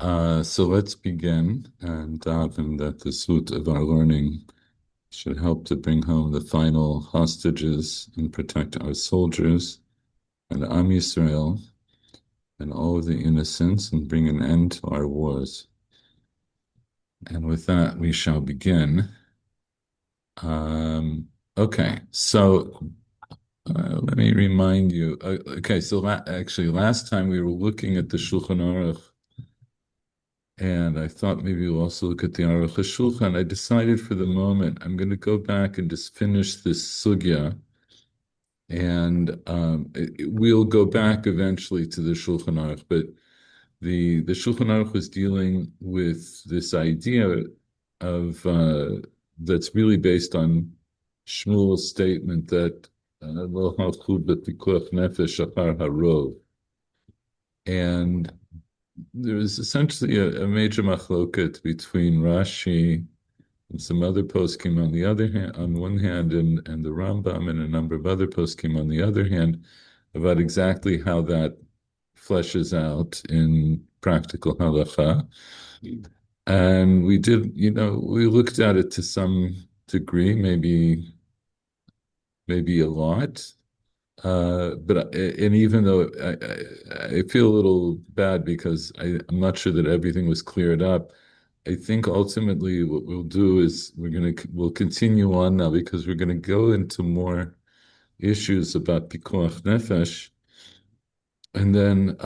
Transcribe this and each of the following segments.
So let's begin and daven that the fruit of our learning should help to bring home the final hostages and protect our soldiers and Am Yisrael and all of the innocents and bring an end to our wars. And with that, we shall begin. Um, okay, so let me remind you. Okay, so actually, last time we were looking at the Shulchan Aruch. And I thought maybe we'll also look at the Aruch HaShulchan. I decided for the moment I'm going to go back and just finish this sugya, and we'll go back eventually to the Shulchan Aruch. But the Shulchan Aruch was dealing with this idea of that's really based on Shmuel's statement that lo halchu b'pikuach nefesh achar harov, and there was essentially a major machloket between Rashi and some other poskim on the other hand, on one hand, and the Rambam and a number of other poskim on the other hand, about exactly how that fleshes out in practical halacha. And we did, we looked at it to some degree, maybe a lot. And even though I feel a little bad because I'm not sure that everything was cleared up, I think ultimately what we'll do is we'll continue on now because we're gonna go into more issues about pikuach nefesh, and then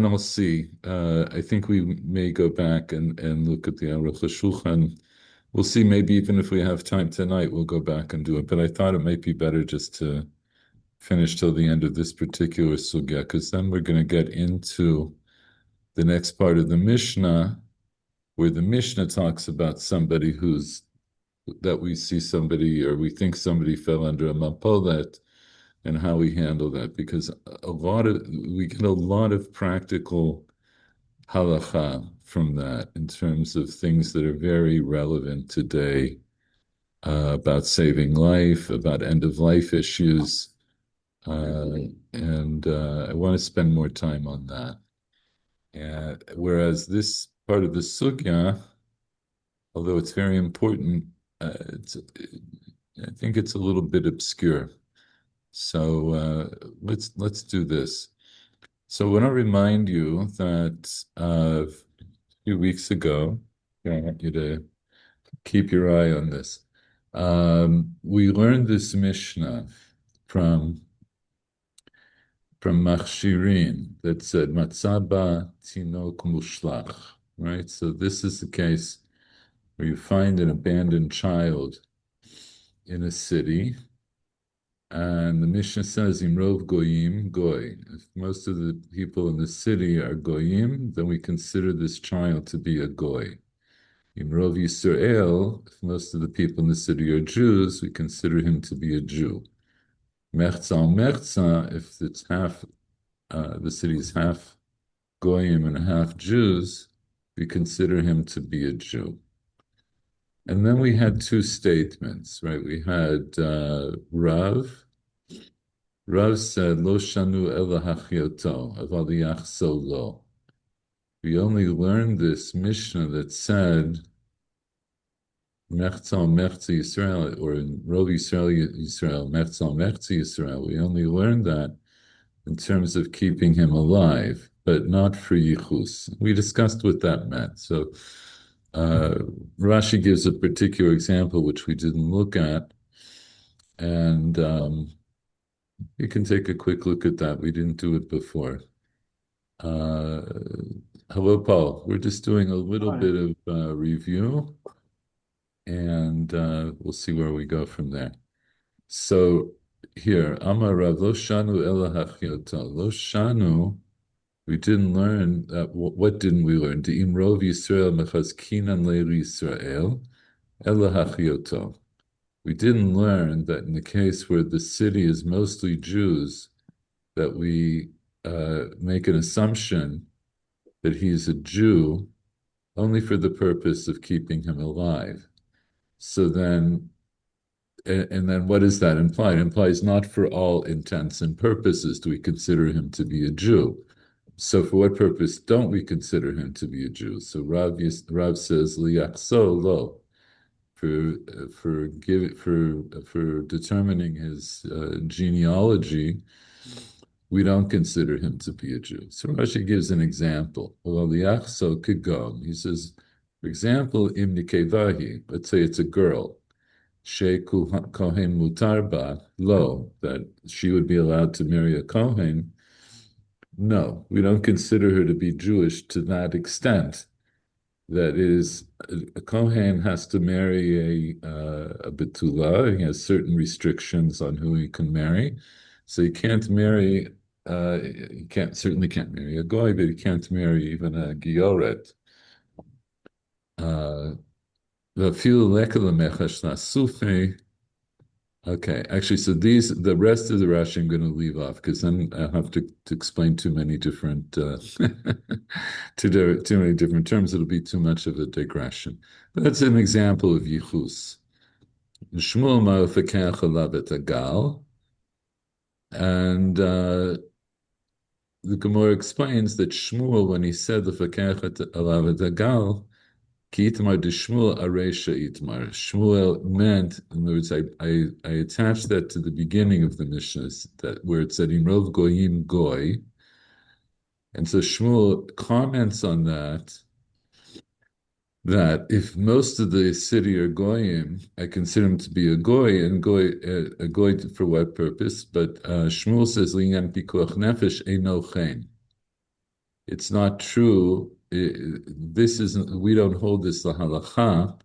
I'll see. I think we may go back and look at the Aruch HaShulchan. We'll see. Maybe even if we have time tonight, we'll go back and do it. But I thought it might be better just to finish till the end of this particular sugya, because then we're going to get into the next part of the Mishnah, where the Mishnah talks about somebody that we see somebody or we think somebody fell under a mapolet and how we handle that, because we get a lot of practical halacha from that in terms of things that are very relevant today, about saving life, about end of life issues. And I want to spend more time on that. And whereas this part of the sugya, although it's very important, I think it's a little bit obscure. So let's do this. So I want to remind you that a few weeks ago, I want you to keep your eye on this. We learned this Mishnah from Machshirin that said Matzaba Tinok Mushlach, right? So this is the case where you find an abandoned child in a city, and the Mishnah says Imrov Goyim Goy. If most of the people in the city are Goyim, then we consider this child to be a Goy. Imrov Yisrael, if most of the people in the city are Jews, we consider him to be a Jew. Mechza al Mechza, if it's half the city is half Goyim and half Jews, we consider him to be a Jew. And then we had two statements, right? We had Rav. Rav said, Lo shanu ela hachyoto, aval yachso lo. We only learned this Mishnah that said, Mechza Mechza Yisrael, or in Rov Yisrael, Mechza Mechza Yisrael. We only learned that in terms of keeping him alive, but not for yichus. We discussed what that meant. So uh, Rashi gives a particular example which we didn't look at, and you can take a quick look at that. We didn't do it before. Uh, Hello, Paul. We're just doing a little Hi. bit of review, and we'll see where we go from there. So here, Amar Rav Lo Shanu Ela Hachyoto. Lo Shanu. We didn't learn that. What didn't we learn? The Imrov Yisrael mechazkinan leili Yisrael ela hachioto. We didn't learn that in the case where the city is mostly Jews, that we make an assumption that he's a Jew only for the purpose of keeping him alive. So then, and then what does that imply? It implies not for all intents and purposes do we consider him to be a Jew. So for what purpose don't we consider him to be a Jew? So Rav says liyakso lo for determining his genealogy, we don't consider him to be a Jew. So Rashi gives an example. Well, liyakso could go. He says, for example, im nikevahi. Let's say it's a girl. She kohen mutarba lo, that she would be allowed to marry a kohen. No, we don't consider her to be Jewish to that extent. That is, a Kohen has to marry a Betula. He has certain restrictions on who he can marry. So he can't marry, he can't certainly can't marry a Goy, but he can't marry even a Gioret. Uh, Okay, actually, so the rest of the Rashi I'm going to leave off because then I have to explain too many different, too many different terms. It'll be too much of a digression. But that's an example of Yichus. Shmuel ma'ofekech alav et agal, and the Gemara explains that Shmuel, when he said the fakech alav et agal, Ki Itmar de Shmuel Aresha Itmar. Shmuel meant, in other words, I attached that to the beginning of the Mishnah, that where it said Imrov Goyim Goy. And so Shmuel comments on that if most of the city are Goyim, I consider him to be a Goy, and a Goy for what purpose? But Shmuel says, Linyan Pikuach Nefesh Eino Chen. It's not true. This isn't, we don't hold this the halacha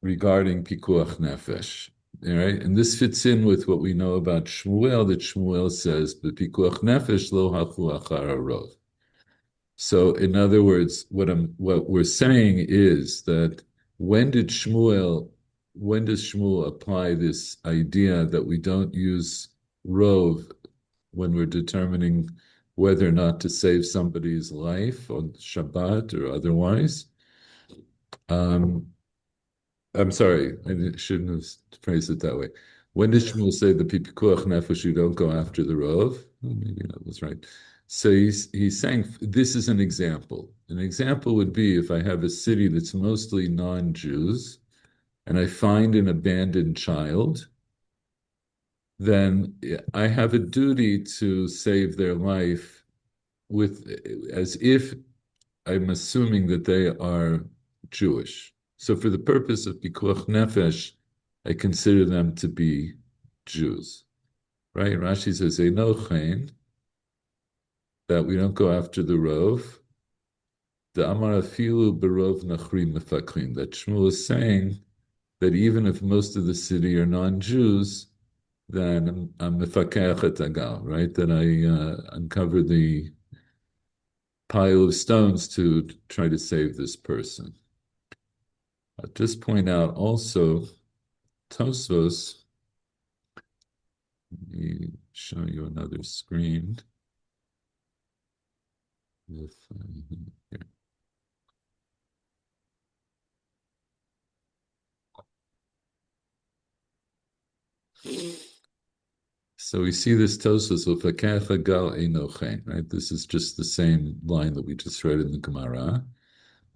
regarding pikuach nefesh. All right, and this fits in with what we know about Shmuel. That Shmuel says, "But pikuach nefesh lo hachu achar harov." So, in other words, what we're saying is that when did Shmuel, when does Shmuel apply this idea that we don't use rov when we're determining whether or not to save somebody's life on Shabbat or otherwise? Um, I'm sorry, shouldn't have phrased it that way. When does Shmuel say the pikuach nefesh, you don't go after the rov? Oh, maybe that was right. So he's saying this is an example. An example would be if I have a city that's mostly non-Jews and I find an abandoned child, then I have a duty to save their life with as if I'm assuming that they are Jewish. So for the purpose of Pikuach Nefesh, I consider them to be Jews. Right? Rashi says, Enochein, that we don't go after the Rov. The Amar Afilu Berov Nachrim Mefakrim, that Shmuel is saying that even if most of the city are non-Jews, then I'm Mefakech et Agal, right? That I uncover the pile of stones to try to save this person. I'll just point out also Tosfos. Let me show you another screen. If here. So we see this Tosfos of Gal Enochen, right? This is just the same line that we just read in the Gemara.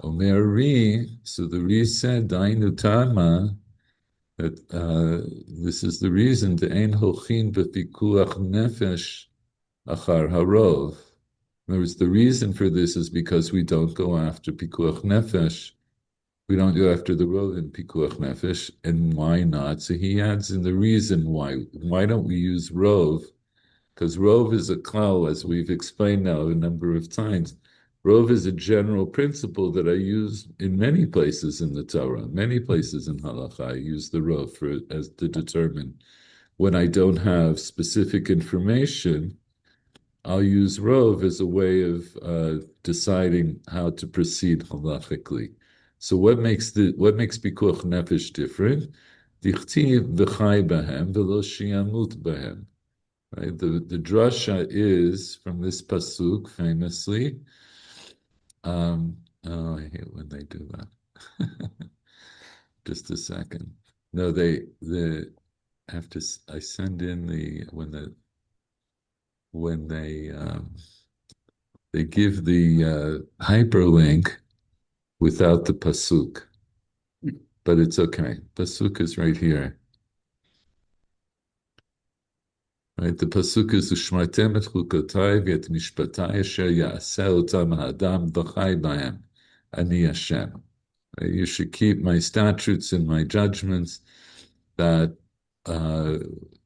Omer Ri, so the Ri said, Dainu Tama, that this is the reason to Ein Holchin Bepikuach Nefesh Achar Harov. In other words, the reason for this is because we don't go after Pikuach Nefesh. We don't go after the Rov in Pikuach Nefesh. And why not? So he adds in the reason why. Why don't we use Rov? Because Rov is a klal, as we've explained now a number of times. Rov is a general principle that I use in many places in the Torah, many places in Halacha. I use the Rov as to determine when I don't have specific information. I'll use Rov as a way of deciding how to proceed halachically. So what makes Pikuach Nefesh different? Dichtiv v'chai bahem v'lo shiamut bahem. Right? The drasha is from this pasuk famously. Oh, I hate when they do that. Just a second. No, the have to. I send in the when they They give the hyperlink without the pasuk, but it's okay. Pasuk is right here. Right? The pasuk is Ushmartem et chukotai v'et mishpatai asher ya'aseh otam ha'adam v'chai b'hem. Ani Hashem. Right? You should keep my statutes and my judgments that uh,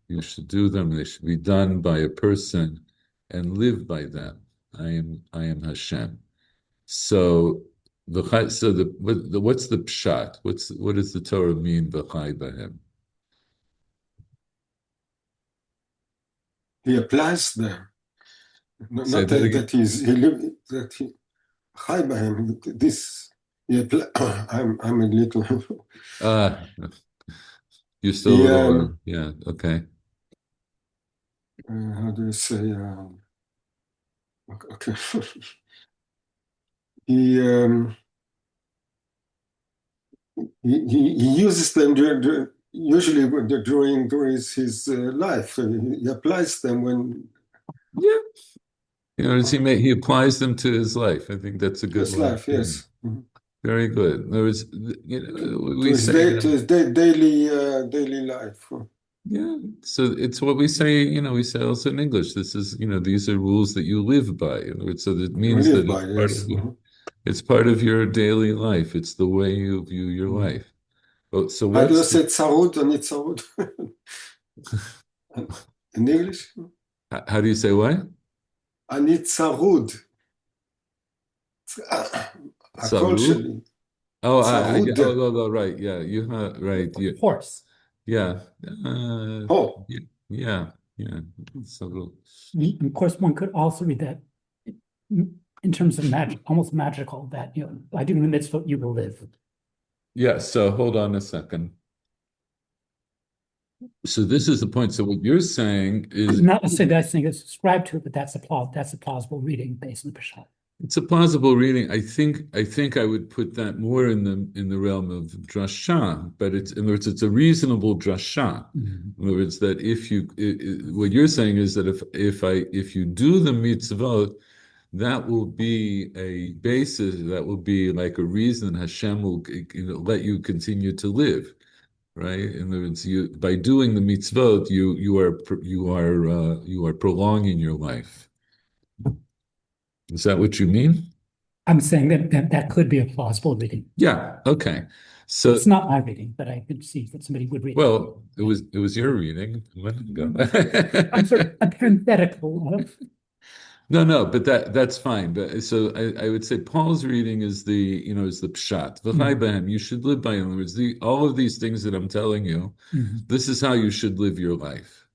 you should do them. They should be done by a person and live by them. I am Hashem. So what's the pshat? What does the Torah mean v'chai b'hem? He applies them. Say Not that that again. he live that he high by him. This he apply, I'm a little. Ah, you're still a he little yeah, okay. how do you say? Okay. he, he uses them usually during his life. He applies them when Yeah. You know, he applies them to his life. I think that's a good his way of life. putting it. Yes. Mhm. Very good. In other words, you know, To we his say, day, to his daily life. yeah. So it's what we say, we say also in English. This is, these are rules that you live by. In other words, so that We means live that by, yes. it's part of your daily life. It's the way you view your Mhm. life. Oh, so How do you what's say tzarud and itzarud in English? how do you say what? אני צרוד. הקול Saru? שלי Oh, צרוד. right. Yeah, right. Yeah, Horse. yeah, Oh, yeah, yeah, yeah. Saru. Of course, one could also read that in terms of magic, almost magical, that, by doing the mitzvot, you will live. Yeah, so hold on a second. So this is the point. So what you're saying is Not necessarily that I think it's subscribed to it, but that's a plausible reading based on the Peshat. it's a plausible reading. I think I would put that more in the realm of drasha, but in other words, it's a reasonable drasha. In other words, that what you're saying is that if you do the mitzvot, that will be a basis, that will be like a reason Hashem will let you continue to live. Right? In other words, by doing the mitzvot, you are prolonging your life. Is that what you mean? I'm saying that could be a plausible reading. Yeah. Okay. So, it's not my reading, but I could see that somebody would read it. well, it was your reading a minute ago. I'm sort of a parenthetical of. No, but that's fine. But so I would say Paul's reading is the pshat. V'chai b'hem, you should live by. In other words, all of these things that I'm telling you, this is how you should live your life.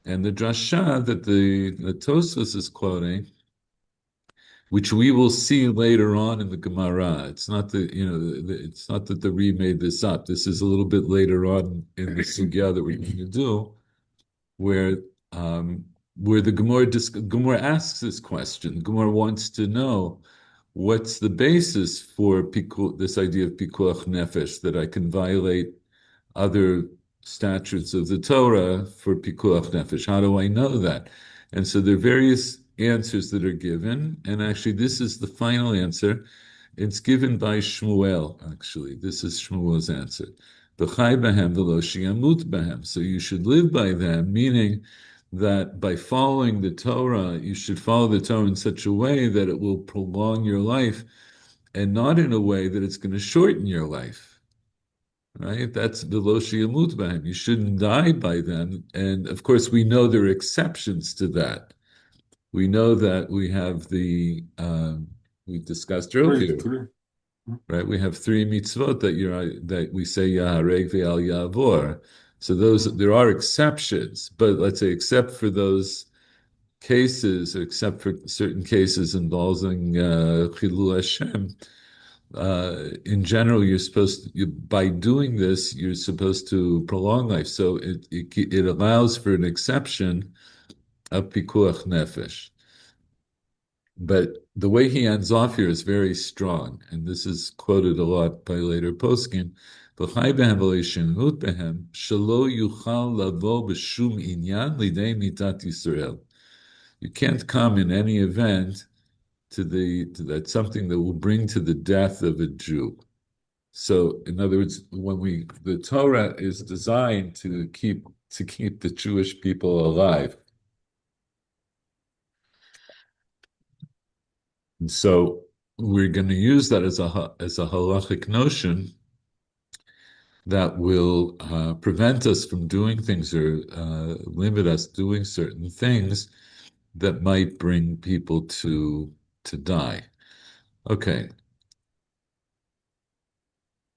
And the drasha that the Tosfos is quoting, which we will see later on in the Gemara. It's not it's not that the Re made this up. This is a little bit later on in the sugya that we're going to do, where the Gemara asks this question. Gemara wants to know what's the basis for this idea of pikuach nefesh, that I can violate other statutes of the Torah for pikuach nefesh. How do I know that? And so there are various answers that are given, and actually this is the final answer. It's given by Shmuel, actually. This is Shmuel's answer. B'chai b'hem v'lo shi'amut b'hem. So you should live by them, meaning that by following the Torah, you should follow the Torah in such a way that it will prolong your life, and not in a way that it's going to shorten your life. Right? That's v'lo shi'amut b'hem. You shouldn't die by them. And of course, we know there are exceptions to that. We know that we have we discussed earlier, right? We have 3 mitzvot that we say Yahareg ve'al Ya'avor. So there are exceptions, but let's say except for those cases, except for certain cases involving Chilul Hashem, in general, by doing this, you're supposed to prolong life. So it allows for an exception of pikuach nefesh. But the way he ends off here is very strong, and this is quoted a lot by later poskim. "V'chai behem v'leishemut behem shelo yuchal lavo b'shum inyan lidei mitat Yisrael." You can't come in any event that's something that will bring to the death of a Jew. So, in other words, the Torah is designed to keep the Jewish people alive. And so we're going to use that as a halachic notion that will prevent us from doing things or limit us doing certain things that might bring people to die. Okay,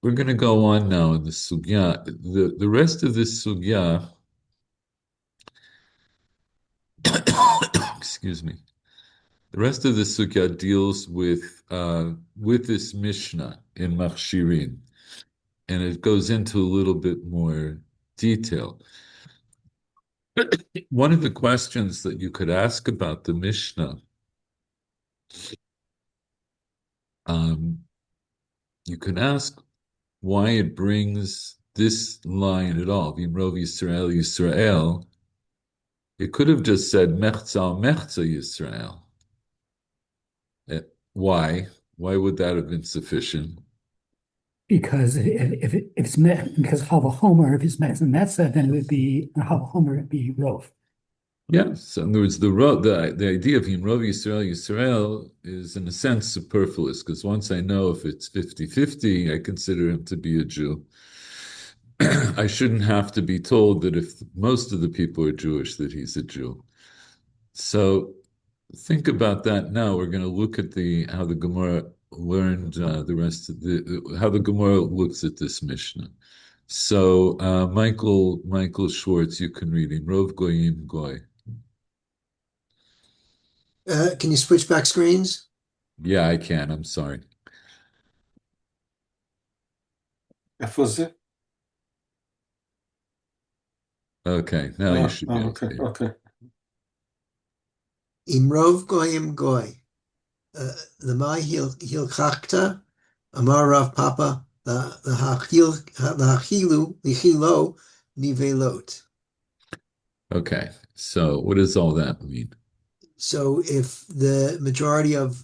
we're going to go on now in the sugya. The rest of this sugya, excuse me, the rest of the sugya deals with this Mishnah in Machshirin, and it goes into a little bit more detail. One of the questions that you could ask about the Mishnah, um, you can ask why it brings this line at all, V'imrov Yisrael Yisrael. It could have just said Mechza Mechza Yisrael. Why? Why would that have been sufficient? Because if it's because Homer, if it's Metz and Metza, then it would be Homer, it'd be Rove. Yes. So in other words, the idea of Yimrov Yisrael Yisrael is in a sense superfluous, because once I know if it's 50-50, I consider him to be a Jew. I shouldn't have to be told that if most of the people are Jewish, that he's a Jew. So think about that now. We're going to look at how the Gemara learned the rest of how the Gemara looks at this Mishnah. So Michael Schwartz, you can read him. Rov Goyim Goy. Can you switch back screens? Yeah, I can. I'm sorry. איפה זה? Okay, now you should be able אוקיי, to. אוקיי. Imrov goyim goy. Lemai hilchachta, amar Rav Papa, the hachilu lichilo nivelot. Okay, so what does all that mean? So if the majority of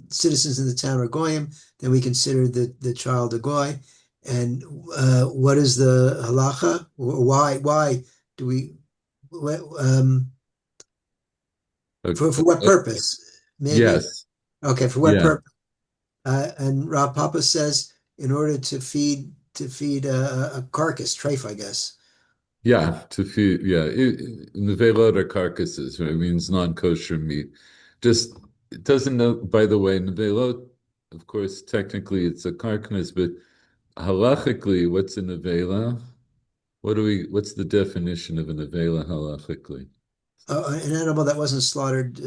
citizens in the town are goyim, then we consider the child a goy. And what is the halacha? Why do we? Okay. For what purpose? Maybe. Yes, Okay, for what yeah, purpose? And Rav Papa says in order to feed a carcass, treif, I guess. yeah, to feed, yeah. Nevelot are carcasses, right? It means non-kosher meat. Just, it doesn't know, by the way, nevelot, of course, technically it's a carcass, but halachically, what's a nevela? What's the definition of a nevela halachically? An animal that wasn't slaughtered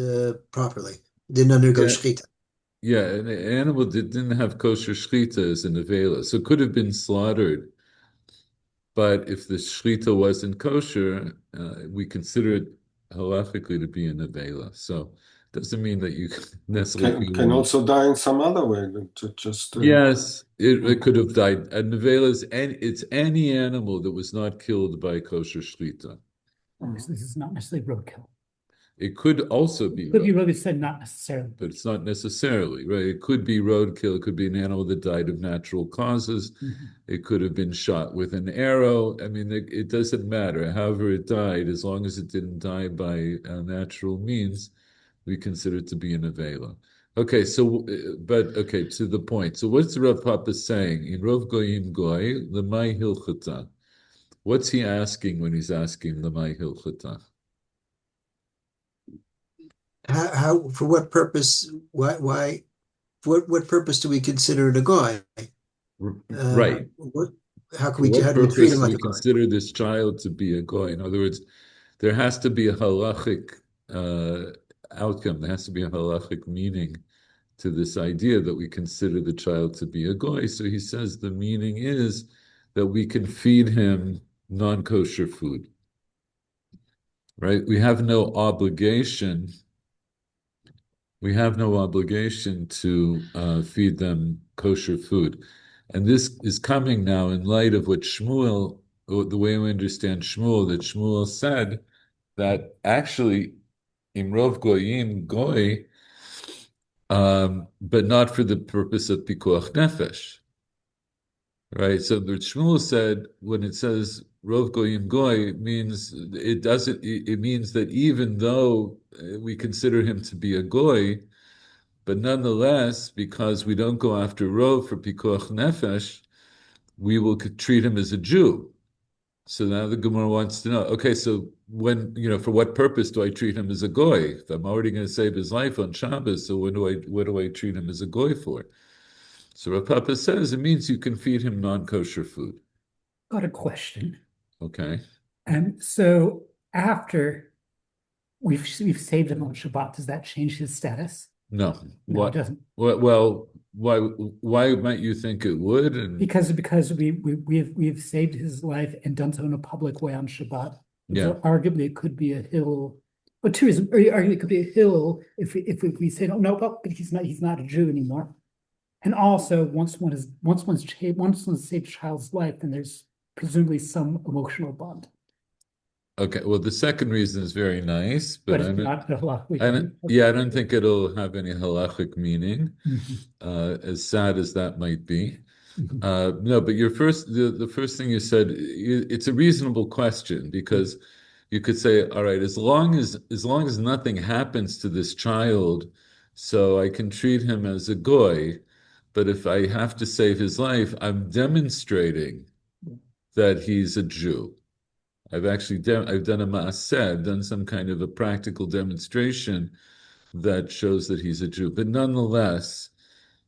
properly, didn't undergo Yeah, shechita. yeah, an animal that didn't have kosher shechita is a nevela. So it could have been slaughtered. But if the shechita wasn't kosher, we consider it halachically to be a nevela. So it doesn't mean that you necessarily Can also die in some other way. Just Yes, it could have died. A nevela it's any animal that was not killed by kosher shechita. Obviously, this is not necessarily roadkill. It could also be Could be really said not necessarily. but it's not necessarily, right? It could be roadkill. It could be an animal that died of natural causes. Mhm. It could have been shot with an arrow. I mean, it doesn't matter. However it died, as long as it didn't die by natural means, we consider it to be an avela. Okay, but okay, to the point. So what's Rav Papa saying? In Rov Goyim Goy, Lemay Hilchata. What's he asking when he's asking Lemay Hilchata? How for what purpose? Why? For what purpose do we consider it a goy? Right. How can For we? what How do we treat purpose him do like we a goy? consider this child to be a goy? In other words, there has to be a halachic outcome. There has to be a halachic meaning to this idea that we consider the child to be a goy. So he says the meaning is that we can feed him non-kosher food, right? We have no obligation. We have no obligation to feed them kosher food. And this is coming now in light of what Shmuel, the way we understand Shmuel, that Shmuel said that actually Imrov Goyim Goy but not for the purpose of pikuach nefesh, right? So the Shmuel said when it says rov goyim goy means it doesn't. It means that even though we consider him to be a goy, but nonetheless, because we don't go after rov for pikuach nefesh, we will treat him as a Jew. So now the Gemara wants to know, okay, so when, for what purpose do I treat him as a goy? If I'm already going to save his life on Shabbos, so what do I treat him as a goy for? So Rav Papa says it means you can feed him non-kosher food. Got a question. Okay. And so after we've saved him on Shabbat, does that change his status? No. No, What? it doesn't. Well, why might you think it would? And Because we've saved his life and done so in a public way on Shabbat. yeah, So arguably it could be a hill. But two reasons. Arguably it could be a hill if we say no, but he's not a Jew anymore. And also once one's saved a child's life, then there's presumably some emotional bond. okay. Well, the second reason is very nice, But but it's not a lot. I don't think it'll have any halachic meaning, as sad as that might be. No, but the first thing you said, it's a reasonable question because you could say, all right, as long as nothing happens to this child, so I can treat him as a goy, but if I have to save his life, I'm demonstrating that he's a Jew. I've done a maaseh, I've done some kind of a practical demonstration that shows that he's a Jew. But nonetheless,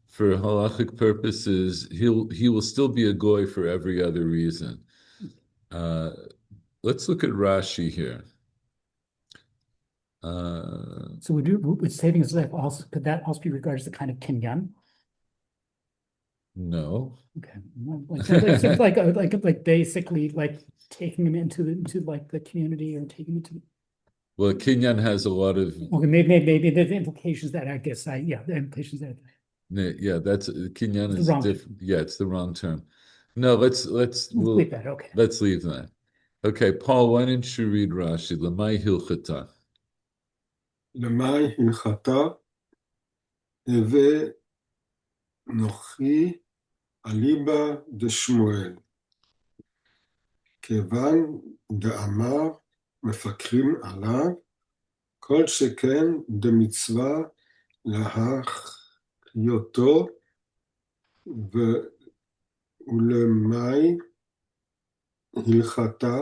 for halachic purposes, he will still be a goy for every other reason. Uh, let's look at Rashi here. So would saving his life also could that also be regarded as a kind of kinyan? No. Okay, sort of like basically like taking him into like the community or taking him to. Well, Kinyan has a lot of Okay, maybe the implications that I guess the implications that yeah. That's Kinyan the is wrong different. Yeah, it's the wrong term. No, let's leave that. Okay. let's leave that. Okay, Paul, why don't you read Rashi? Lamai hilchata. למאי הלכתה, הווה נוחי אליבא דשמואל. כיוון דאמר מפקחים עליו, כל שכן דמצווה להחיותו, ולמאי הלכתה,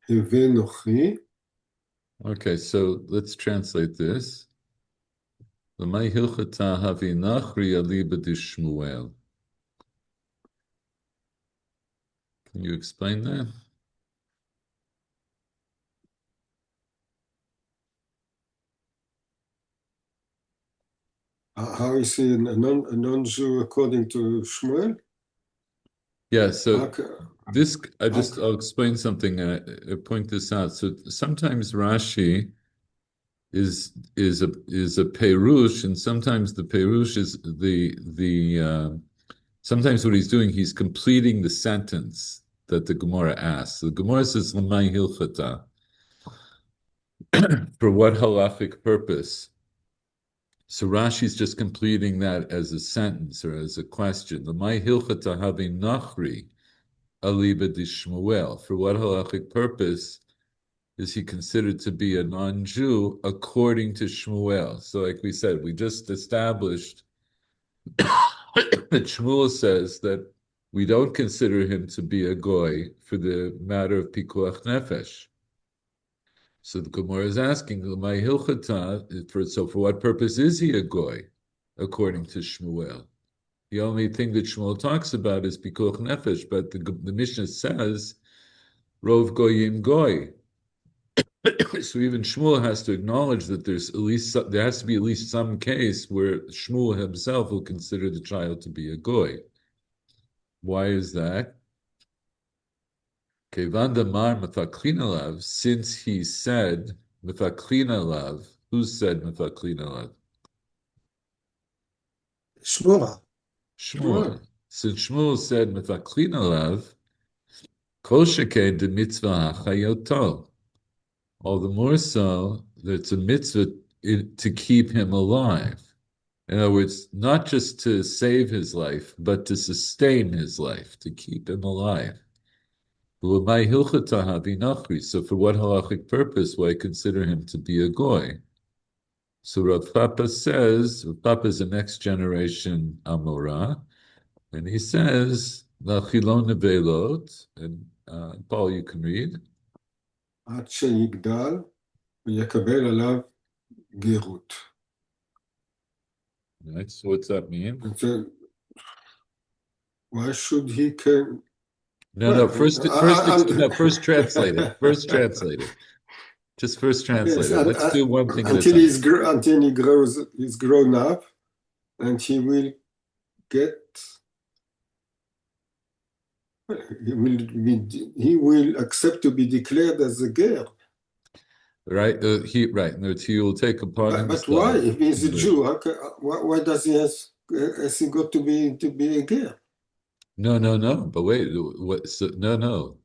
הווה נוחי. Okay, so let's translate this. Lamai hilchata havi nachri aliba dishmuel. Can you explain that? How is he a non-Jew according to Shmuel? Yeah, so this Okay. I'll explain something. Point this out. So sometimes Rashi is a perush, and sometimes the perush is sometimes what he's doing, he's completing the sentence that the Gemara asks. So the Gemara says Lamai hilchata. For what halachic purpose? So Rashi's just completing that as a sentence or as a question. Lamai hilchata havi nachri aliba dishmuel. For what halachic purpose is he considered to be a non-Jew according to Shmuel? So, like we said, we just established that Shmuel says that we don't consider him to be a goy for the matter of pikuach nefesh. So the Gemara is asking, "My hilchata, for what purpose is he a goy, according to Shmuel?" The only thing that Shmuel talks about is pikuach nefesh, but the Mishnah says, "Rov goyim goy." So even Shmuel has to acknowledge that there has to be at least some case where Shmuel himself will consider the child to be a goy. Why is that? Kevan damar mefaklin alav, since he said mefaklin alav. Who said mefaklin alav? Shmuel. Shmuel. Since Shmuel said mefaklin alav, kol shekei de mitzvah hachayoto. All the more so that it's a mitzvah to keep him alive. In other words, not just to save his life, but to sustain his life, to keep him alive. So for what halachic purpose will I consider him to be a goy? So Rav Papa says, Rav Papa is the next generation Amora, and he says, Lachilon nevelot, and Paul, you can read. עד שיגדל ויקבל עליו גרות. Right, so what's that mean? And then, why should he can? No, Well, first translate it. First translate it. Just first translate Yes, it. Let's do one thing at a until time. until he's grown up, and he will get. He will accept to be declared as a ger. Right? Right. In other words, he will take upon But himself. why? If he's a Jew, why does he has he got to be a ger? No. But wait, what? So, no.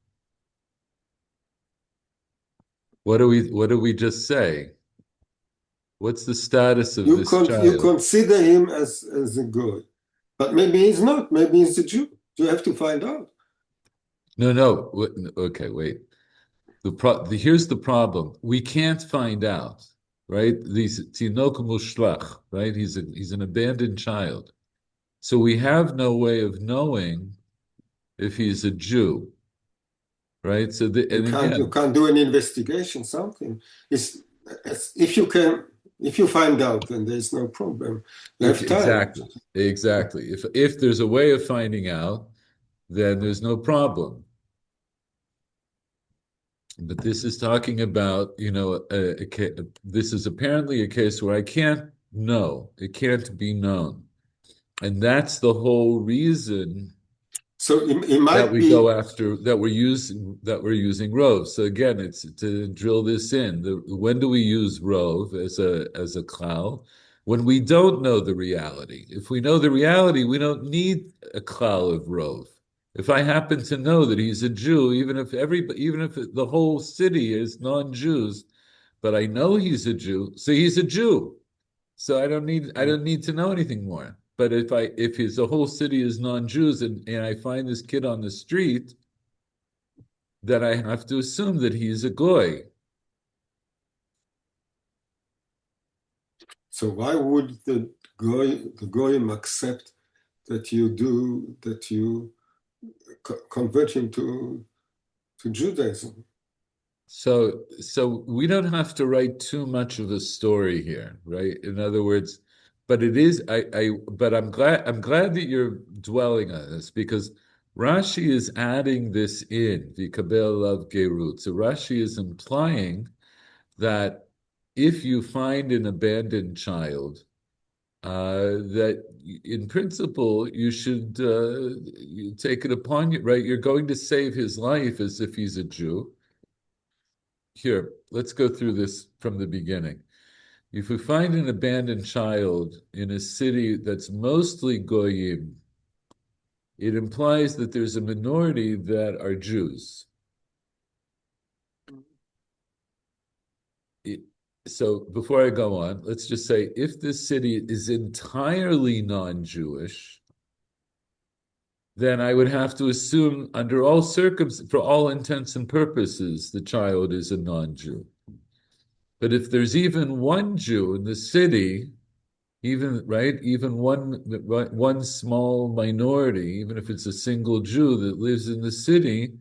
What do we just say? What's the status of this child? You consider him as a goy, but maybe he's not. Maybe he's a Jew. You have to find out. No. Okay, wait. Here's the problem. We can't find out, right? These tinok mushlach, right? He's an abandoned child, so we have no way of knowing if he's a Jew, right? So You can't do an investigation. Something is if you find out, then there's no problem. You have time. Exactly. If there's a way of finding out, then there's no problem. But this is talking about, this is apparently a case where I can't know. It can't be known. And that's the whole reason So it might that we go after, that we're using Rove. So again, it's to drill this in. When do we use Rove as a klal? When we don't know the reality. If we know the reality, we don't need a klal of Rove. If I happen to know that he's a Jew, even if the whole city is non-Jews, but I know he's a Jew, so he's a Jew. So I don't need to know anything more. But if the whole city is non-Jews and I find this kid on the street, then I have to assume that he's a goy. So why would the goyim accept that you convert him to Judaism? So we don't have to write too much of a story here, right? In other words, but it is but I'm glad that you're dwelling on this because Rashi is adding this in Vikabel of Gerut. So Rashi is implying that if you find an abandoned child, that in principle you should you take it upon you, right? You're going to save his life as if he's a Jew. Here, let's go through this from the beginning. If we find an abandoned child in a city that's mostly goyim, it implies that there's a minority that are Jews. So before I go on, let's just say if this city is entirely non-Jewish, then I would have to assume under all circumstances, for all intents and purposes, the child is a non-Jew. But if there's even one Jew in the city, even one small minority, even if it's a single Jew that lives in the city,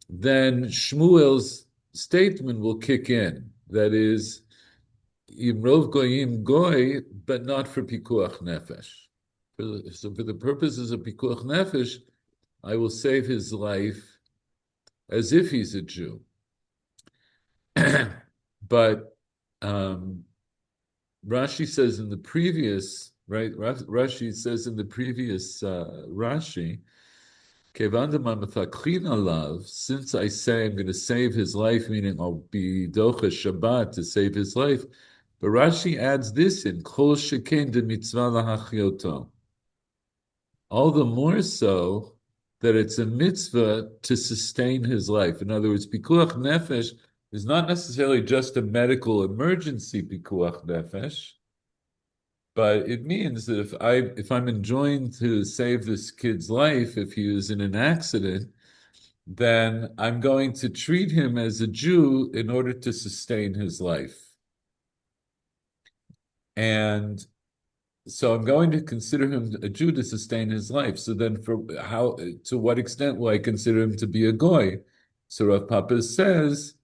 then Shmuel's statement will kick in. That is, Imrov goyim goy, but not for pikuach nefesh. So for the purposes of pikuach nefesh, I will save his life as if he's a Jew. But Rashi says in the previous, right? Rashi says in the previous Rashi, since I say I'm going to save his life, meaning I'll be docha Shabbat to save his life. But Rashi adds this in, Kol sheken de mitzvah lahachyoto. All the more so that it's a mitzvah to sustain his life. In other words, pikuach nefesh is not necessarily just a medical emergency pikuach nefesh, But it means that if I'm enjoined to save this kid's life if he was in an accident, then I'm going to treat him as a Jew in order to sustain his life. And so I'm going to consider him a Jew to sustain his life. So then to what extent will I consider him to be a goy? So Rav Papa says,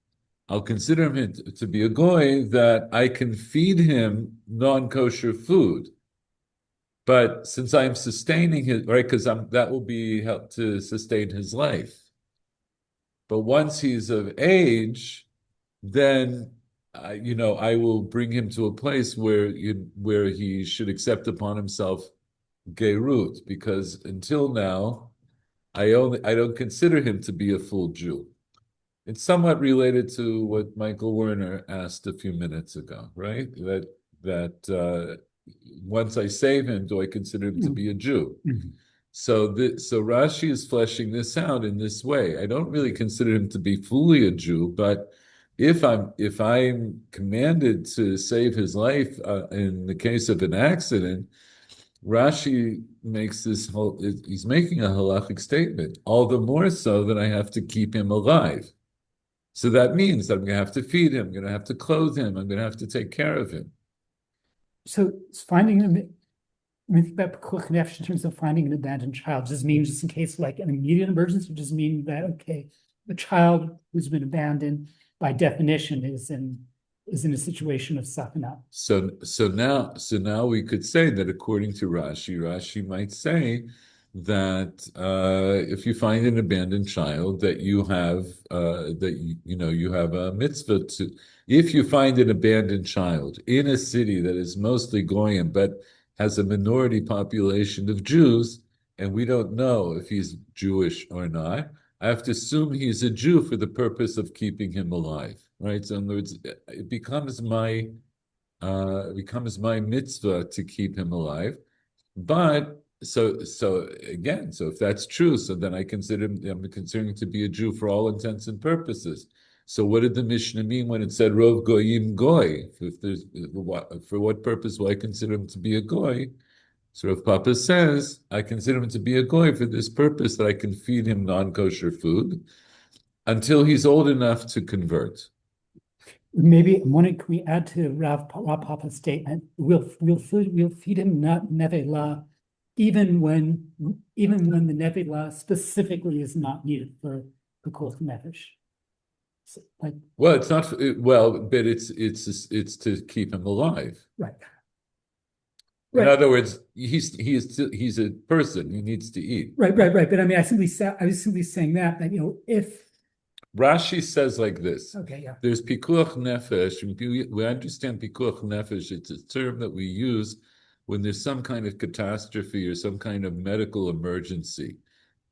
I'll consider him to be a goy that I can feed him non-kosher food. But since I'm sustaining his, right, because that will be help to sustain his life. But once he's of age, then I will bring him to a place where he should accept upon himself gerut, because until now, I don't consider him to be a full Jew. It's somewhat related to what Michael Werner asked a few minutes ago, right? That once I save him, do I consider him to be a Jew? Mhm. So Rashi is fleshing this out in this way. I don't really consider him to be fully a Jew, but if I'm commanded to save his life in the case of an accident, Rashi makes he's making a halachic statement. All the more so that I have to keep him alive. So that means that I'm going to have to feed him, I'm going to have to clothe him, I'm going to have to take care of him. So it's finding him, when you think about pekuach nefesh in terms of finding an abandoned child, does this mean just in case of like an immediate emergency, or does it mean that, okay, the child who's been abandoned by definition is in a situation of sakana? So now we could say that according to Rashi might say that if you find an abandoned child, that you have a mitzvah to. If you find an abandoned child in a city that is mostly goyim but has a minority population of Jews, and we don't know if he's Jewish or not, I have to assume he's a Jew for the purpose of keeping him alive, right? So in other words, it becomes my mitzvah to keep him alive. But so again, so if that's true, so then I'm considering to be a Jew for all intents and purposes. So what did the Mishnah mean when it said Rov Goyim Goy? For what purpose will I consider him to be a Goy? So Rav Papa says, I consider him to be a Goy for this purpose that I can feed him non-kosher food until he's old enough to convert. Maybe I'm wondering, can we add to Rav Papa's statement? We'll feed him not nevelah, even when the nevelah specifically is not needed for pekuach nefesh. So, like, Well, it's not well, but it's to keep him alive. right. In Right. other words, he's a person. He needs to eat. Right. But I mean, I was simply saying that if Rashi says like this. okay, yeah. There's pikuach nefesh. We understand pikuach nefesh. It's a term that we use when there's some kind of catastrophe or some kind of medical emergency,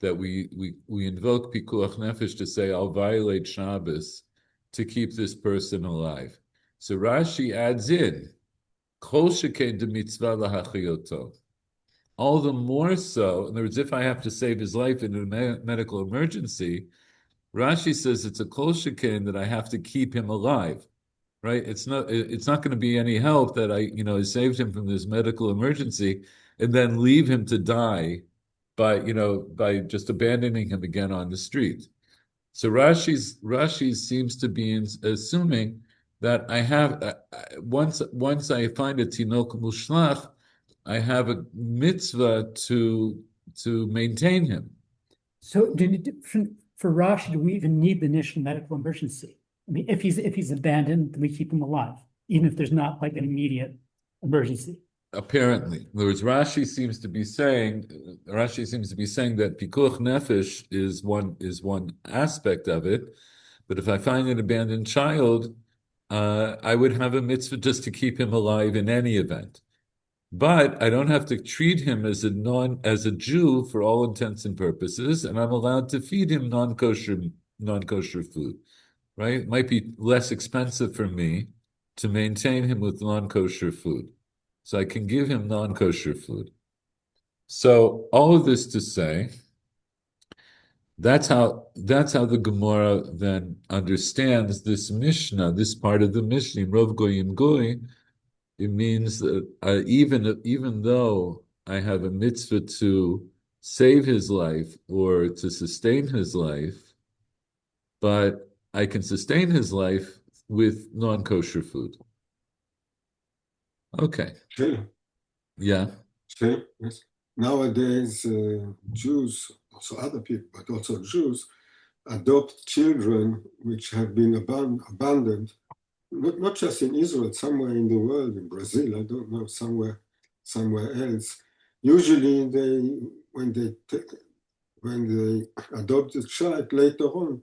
that we invoke pikuach nefesh to say, I'll violate Shabbos to keep this person alive. So Rashi adds in, Kol shekei de mitzvah lahachiyoto. All the more so, in other words, if I have to save his life in a medical emergency, Rashi says it's a kol sheken that I have to keep him alive, right? It's not going to be any help that I saved him from this medical emergency and then leave him to die by just abandoning him again on the street. So Rashi seems to be assuming that I have once I find a tinok mushlach, I have a mitzvah to maintain him. So for Rashi, do we even need the initial medical emergency? I mean, if he's abandoned, then we keep him alive, even if there's not like an immediate emergency. Apparently, in other words, Rashi seems to be saying that pikuach nefesh is one aspect of it, but if I find an abandoned child, I would have a mitzvah just to keep him alive in any event. But I don't have to treat him as a Jew for all intents and purposes, and I'm allowed to feed him non-kosher food, right? It might be less expensive for me to maintain him with non-kosher food. So I can give him non-kosher food. So all of this to say, that's how the Gemara then understands this Mishnah, this part of the Mishnah, Rov Goyim Goy, It means that even though I have a mitzvah to save his life or to sustain his life, but I can sustain his life with non-kosher food. Okay. Sure. Yeah. Sure. Yes. Nowadays, Jews, also other people, but also Jews, adopt children which have been abandoned, not just in Israel, somewhere in the world, in Brazil, I don't know, somewhere else. Usually, when they adopt a child later on,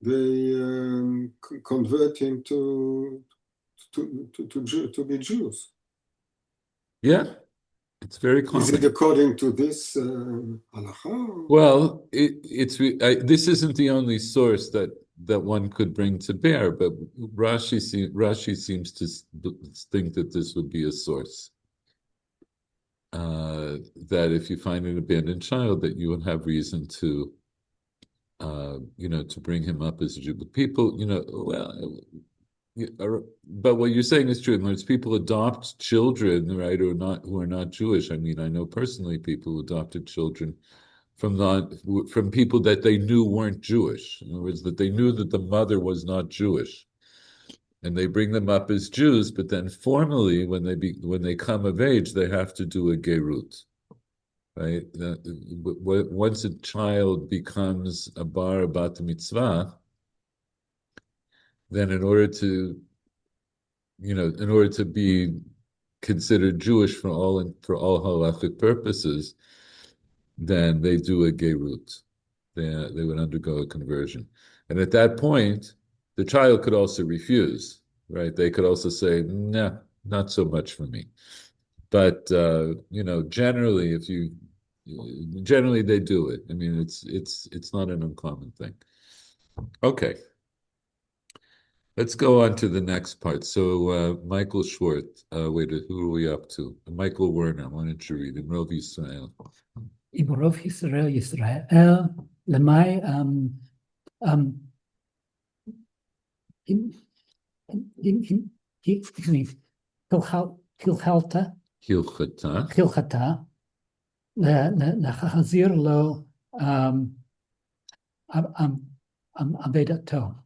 they convert him to be Jews. Yeah. It's very Is it common. according to this halacha? Well, this isn't the only source that one could bring to bear, but Rashi seems to think that this would be a source. That if you find an abandoned child, that you would have reason to, to bring him up as a Jew. But people, well, but what you're saying is true. In other words, people adopt children, right, who are not Jewish. I mean, I know personally people who adopted children from people that they knew weren't Jewish. In other words, that they knew that the mother was not Jewish, and they bring them up as Jews. But then formally, when they come of age, they have to do a gerut, right? Once a child becomes a bar bat mitzvah, then in order to be considered Jewish for all halachic purposes, then they do a gerut. They would undergo a conversion, and at that point, the child could also refuse. Right? They could also say, "Nah, not so much for me." But generally, generally they do it. I mean, it's not an uncommon thing. Okay. Let's go on to the next part. So, Michael Schwartz, wait, who are we up to? Michael Werner, why don't you read in Rov Yisrael? In Rov Yisrael, Lemay, excuse me, Hilchalta, Hilchata. Lechazir lo Avedato.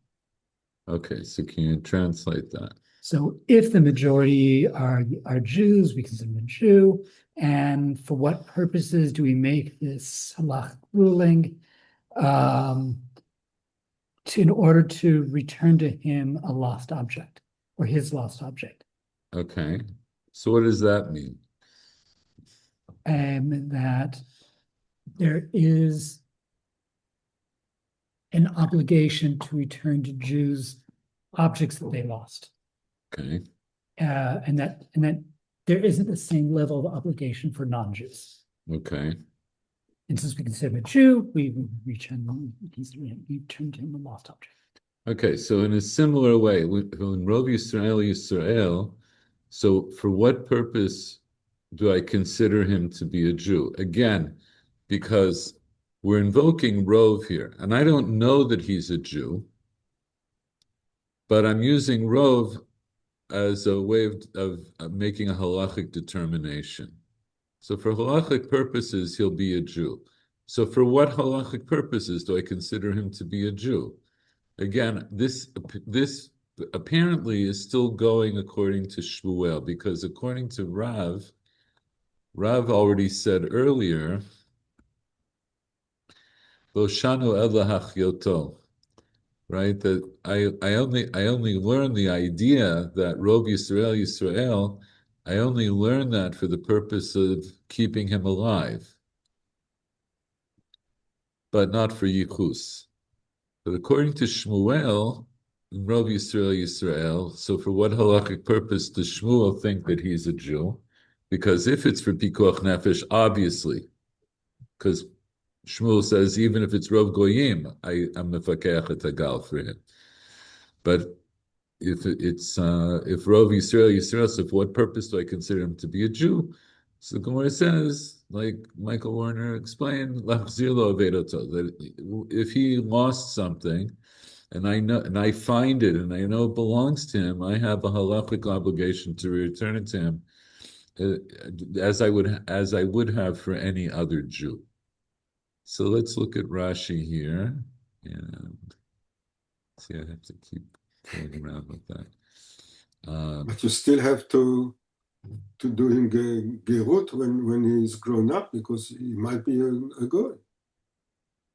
Okay, so can you translate that? So if the majority are Jews, we consider them a Jew. And for what purposes do we make this halach ruling? In order to return to him a lost object or his lost object. Okay, so what does that mean? That there is an obligation to return to Jews objects that they lost. Okay. And that there isn't the same level of obligation for non-Jews. Okay. And since we consider him a Jew, we return to him a lost object. Okay, so in a similar way, when Rov Yisrael, so for what purpose do I consider him to be a Jew? Again, because we're invoking Rov here, and I don't know that he's a Jew, but I'm using Rov as a way of making a halachic determination. So for halachic purposes, he'll be a Jew. So for what halachic purposes do I consider him to be a Jew? Again, this apparently is still going according to Shmuel, because according to Rav already said earlier, Loshanu ela hachyoto, right? That I only learned the idea that Rov Yisrael, I only learned that for the purpose of keeping him alive, but not for yichus. But according to Shmuel, Rov Yisrael, so for what halachic purpose does Shmuel think that he's a Jew? Because if it's for pikuach nefesh, obviously, because Shmuel says even if it's Rov Goyim, I'm mefakeach et hagal for him. But if Rov Yisrael, so for what purpose do I consider him to be a Jew? So the Gemara says, like Michael Werner explained, that if he lost something, and I know and I find it and I know it belongs to him, I have a halachic obligation to return it to him, as I would have for any other Jew. So let's look at Rashi here, and see, I have to keep playing around with that. But you still have to do him gerut when he's grown up, because he might be a goy.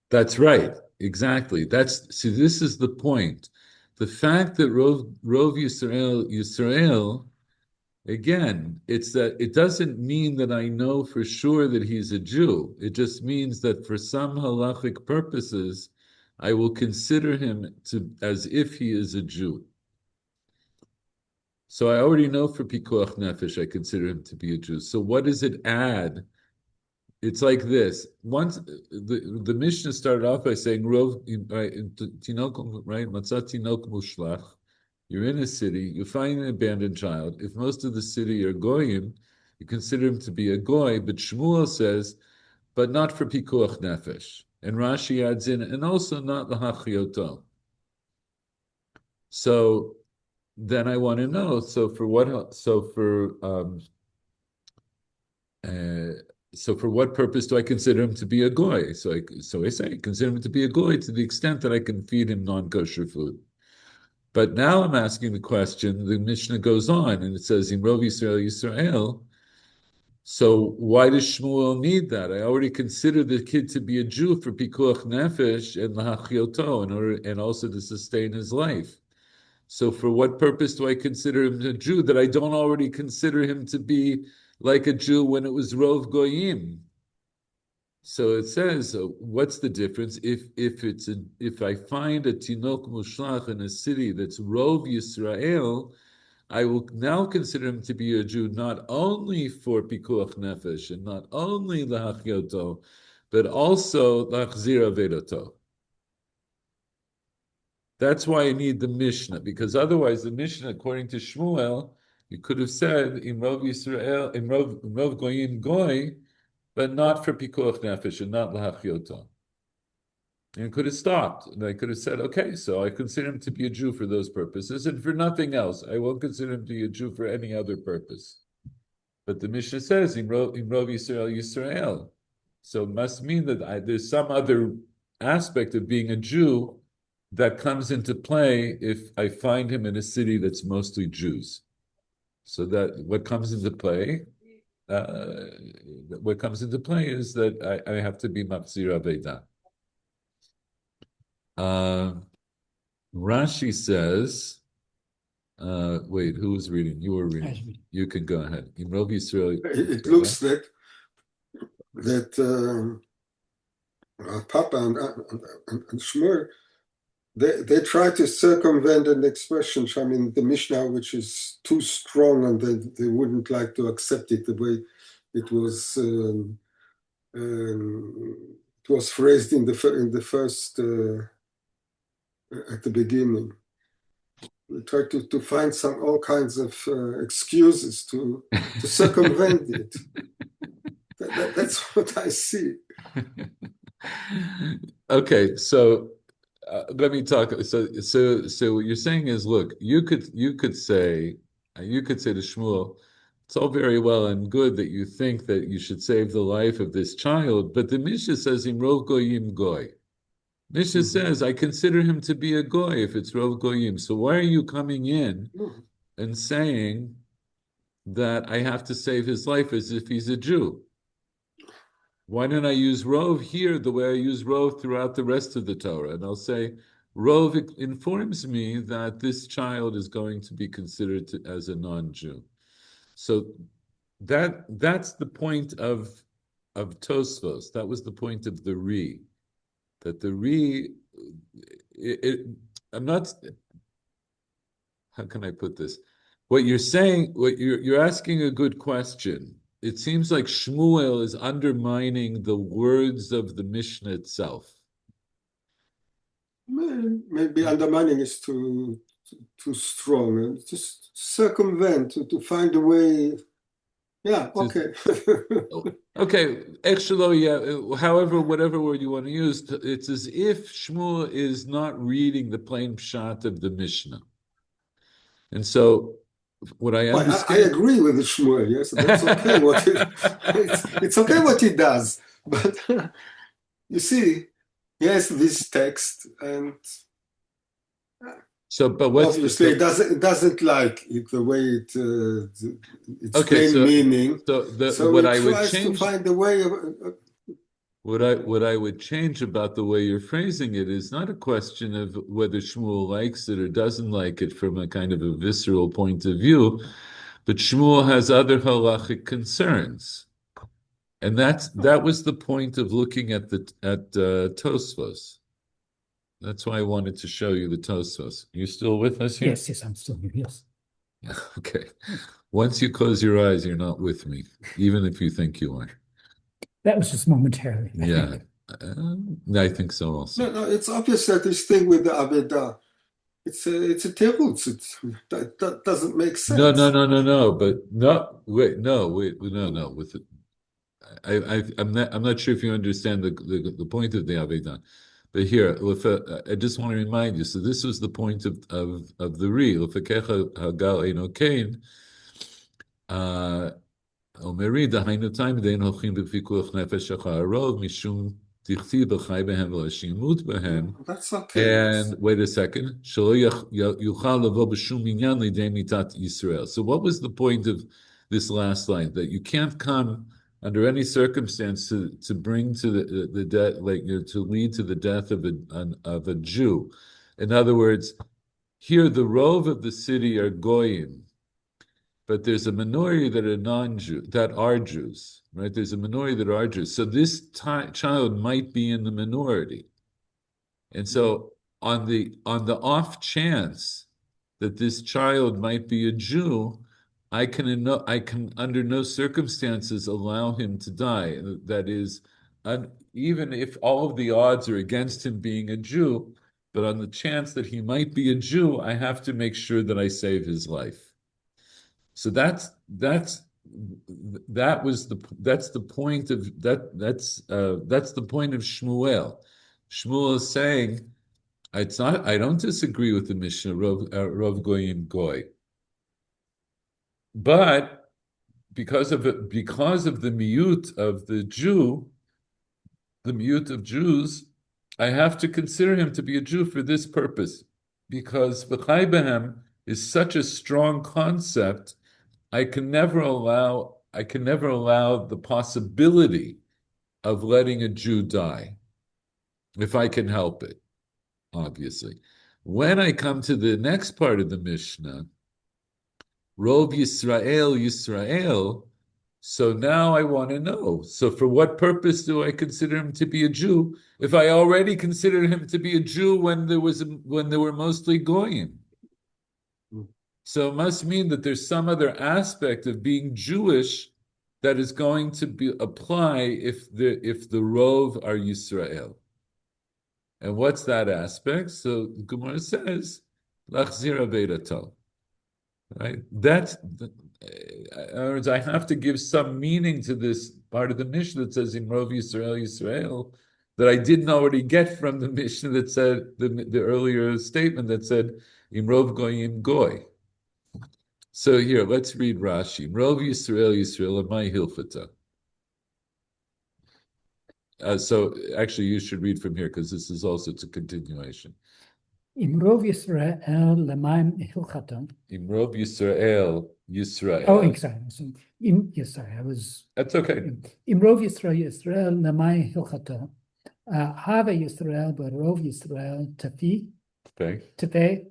That's right, exactly. See, this is the point. The fact that Rov Yisrael, again, it's that it doesn't mean that I know for sure that he's a Jew. It just means that for some halachic purposes, I will consider him as if he is a Jew. So I already know for Pikuach Nefesh, I consider him to be a Jew. So what does it add? It's like this. Once the Mishnah started off by saying, "Rov tinok, right? Matzat tinok mushlach." You're in a city, you find an abandoned child. If most of the city are goyim, you consider him to be a goy. But Shmuel says, but not for pikuach nefesh. And Rashi adds in, and also not lahachioto. So then I want to know. So for what? So for what purpose do I consider him to be a goy? So I say consider him to be a goy to the extent that I can feed him non-kosher food. But now I'm asking the question. The Mishnah goes on and it says in Rov Yisrael Yisrael. So why does Shmuel need that? I already consider the kid to be a Jew for pikuach nefesh and lahachioto in order, and also to sustain his life. So for what purpose do I consider him a Jew that I don't already consider him to be like a Jew when it was Rov Goyim? So it says, what's the difference if I find a Tinok Mushlach in a city that's Rov Yisrael, I will now consider him to be a Jew not only for Pikuach Nefesh and not only Lahachyoto, but also Lachzira Vedato. That's why I need the Mishnah, because otherwise the Mishnah, according to Shmuel, you could have said in Rov Yisrael, in Rov Goyim Goy, but not for Pikuach Nefesh and not Lahachyoto. And it could have stopped. And I could have said, okay, so I consider him to be a Jew for those purposes, and for nothing else. I won't consider him to be a Jew for any other purpose. But the Mishnah says, in Rov Yisrael, Yisrael. So it must mean that there's some other aspect of being a Jew that comes into play if I find him in a city that's mostly Jews. So that what comes into play is that I have to be Machzir Aveda. Rashi says, wait, who was reading? You were reading. You can go ahead. In Rov Yisrael, it looks that Papa and Shmuel, they try to circumvent an expression, I mean, the Mishnah, which is too strong, and they wouldn't like to accept it the way it was phrased in the first at the beginning. We try to find all kinds of excuses to circumvent it. That's what I see. Okay, so let me talk. So what you're saying is, look, you could say to Shmuel, it's all very well and good that you think that you should save the life of this child, but the Mishnah says in Rov Goyim Goy. Mishnah says, I consider him to be a goy if it's Rov Goyim. So why are you coming in and saying that I have to save his life as if he's a Jew? Why don't I use Rov here the way I use Rov throughout the rest of the Torah? And I'll say, Rov informs me that this child is going to be considered as a non-Jew. So that's the point of Tosfos. That was the point of the Ri. That the Ri, I'm not, how can I put this? What you're saying, you're asking a good question. It seems like Shmuel is undermining the words of the Mishnah itself. Maybe undermining is too strong. Just circumvent, to find a way Yeah, to okay. okay, actually, yeah, however, whatever word you want to use, it's as if Shmuel is not reading the plain pshat of the Mishnah. And so what I Well, I understand. agree with the Shmuel, yes, that's okay. It's okay what he does, but you see, he has this text, and So, but what's the obviously so it doesn't like it the way its okay, plain meaning. so the So what he I would tries to change find a way of. what I would change about the way you're phrasing it is not a question of whether Shmuel likes it or doesn't like it from a kind of a visceral point of view, but Shmuel has other halachic concerns. And that was the point of looking at the at Tosfos. That's why I wanted to show you the Tosfos. You still with us here? Yes, yes, I'm still here, yes. Okay. Once you close your eyes, you're not with me, even if you think you are. That was just momentarily, I Yeah, think. I think so also. No, it's obvious that this thing with the Aveda, it's a teretz. That doesn't make No, no, sense. no, no, no. But no, wait, no, wait, no, no. With it, I'm not sure if you understand the point of the Avedan. But here, I just want to remind you. So this was the point of the re. Lefekecha hagal eino kain. אומרי, דהיינו תיים דין הולכים בפיקוח נפש אחר הרוב, משום דכתיב בחי בהם ולשימות בהם. That's okay. And wait a second, שלא יוכל לבוא בשום עניין לידי מיתת ישראל. So what was the point of this last line? That you can't come under any circumstance to bring to the death, like to lead to the death of a Jew. In other words, here the rove of the city are goyim, but there's a minority that are non-Jew, that are Jews, right? There's a minority that are Jews. So this child might be in the minority. And so on the off chance that this child might be a Jew, I can under no circumstances allow him to die. That is, even if all of the odds are against him being a Jew, but on the chance that he might be a Jew, I have to make sure that I save his life. So that's the point of that's the point of Shmuel. Shmuel is saying it's not. I don't disagree with the Mishnah Rav Goyim Goy, but because of the miyut of the Jew, the miyut of Jews, I have to consider him to be a Jew for this purpose, because v'chai behem is such a strong concept. I can never allow the possibility of letting a Jew die if I can help it, obviously. When I come to the next part of the Mishnah, Rov Yisrael, Yisrael, so now I want to know. So for what purpose do I consider him to be a Jew if I already considered him to be a Jew when there were mostly Goyim? So it must mean that there's some other aspect of being Jewish that is going to apply if the Rov are Yisrael. And what's that aspect? So Gemara says, Lachzira Vedato. Right? In other words, I have to give some meaning to this part of the Mishnah that says in Rov Yisrael Yisrael that I didn't already get from the Mishnah that said the earlier statement that said Imrov Goyim Goy. So here, let's read Rashi. Rov Yisrael Yisrael Amai Hilfata. So actually, you should read from here because this is also a continuation. Imrov Yisrael lemaim hilchaton. Imrov Yisrael Yisrael. Oh, exactly. Yes, sorry, I was. That's okay. Imrov Yisrael Yisrael lemaim hilchaton. Have Yisrael barov Yisrael tafi. Okay. Tafe.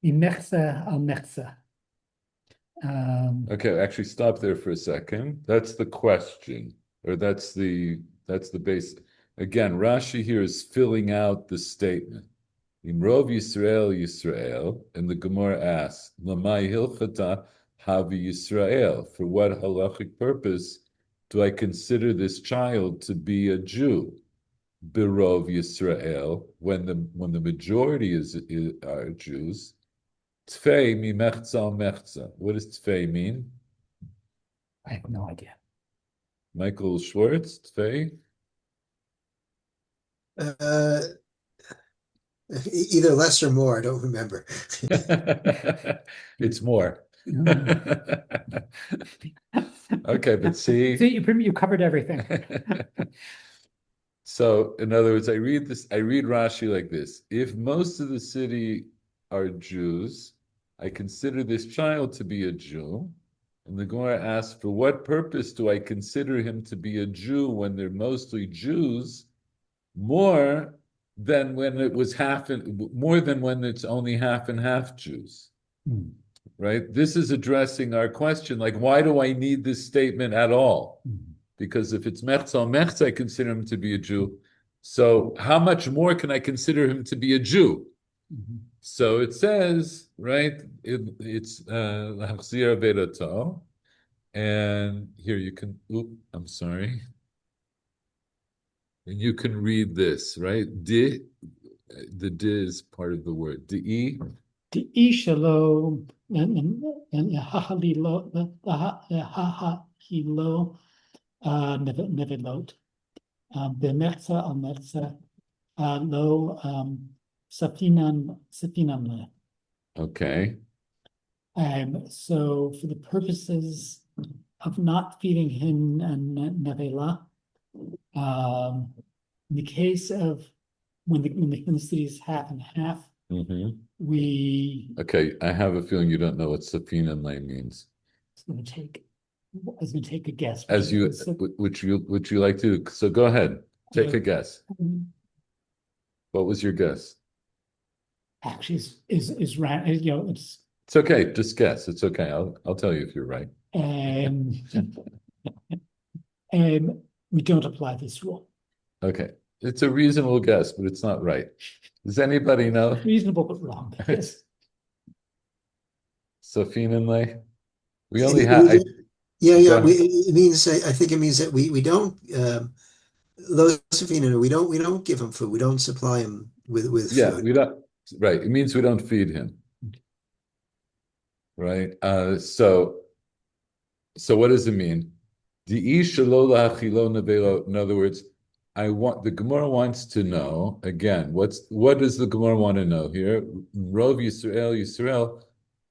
Mimechsa al mechsa. Okay, actually stop there for a second. That's the question, or that's the base. Again, Rashi here is filling out the statement. Imrov Yisrael Yisrael, and the Gemara asks, Lamai Hilchata Havi Yisrael. For what halachic purpose do I consider this child to be a Jew? Birov Yisrael, when the majority are Jews. Tfei mi mechza mechza. What does tfei mean? I have no idea. Michael Schwartz, tfei? Uh, either less or more, I don't remember. It's more. Mm. Okay, but see. You covered everything. So, in other words, I read Rashi like this. If most of the city are Jews, I consider this child to be a Jew. And the Gemara asks, for what purpose do I consider him to be a Jew when they're mostly Jews, more than when it was more than when it's only half and half Jews? Mm. Right? This is addressing our question, like, why do I need this statement at all? Mm. Because if it's mechza mechza, I consider him to be a Jew. So how much more can I consider him to be a Jew? Mhm. So it says, right, it's L'Hachzir Vedato. And here you can, I'm sorry. And you can read this, right? The di is part of the word. Di. The Ishalo and Hahalo Hahilo Nevelot. Bemerza al Merza lo Safinan. Okay. So for the purposes of not feeding him Nevela, in the case of when the city is half and half, Mm-hmm. we Okay, I have a feeling you don't know what Safina and Lay means. I was going to take a guess. As you, would you like to? So go ahead, take a guess. What was your guess? Actually, is right. You know, It's okay, just guess. It's okay. I'll tell you if you're right. and and we don't apply this rule. Okay, it's a reasonable guess, but it's not right. Does anybody know? Reasonable but wrong. Yes. Safin and Lay? We only have. Yeah. It means I think it means that we don't we don't give him food. We don't supply him with Yeah, food. we don't. Right. It means we don't feed him. Right. So what does it mean? In other words, the Gemara wants to know again. What does the Gemara want to know here? Rov Yisrael.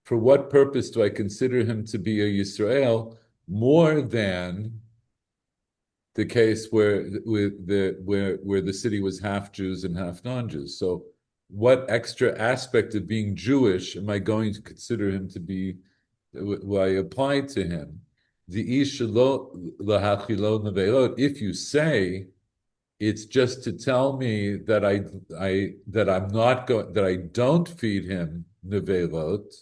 For what purpose do I consider him to be a Yisrael more than the case where the city was half Jews and half non-Jews? So, what extra aspect of being Jewish am I going to consider him to be? Will I apply to him? If you say it's just to tell me that I don't feed him nevelot,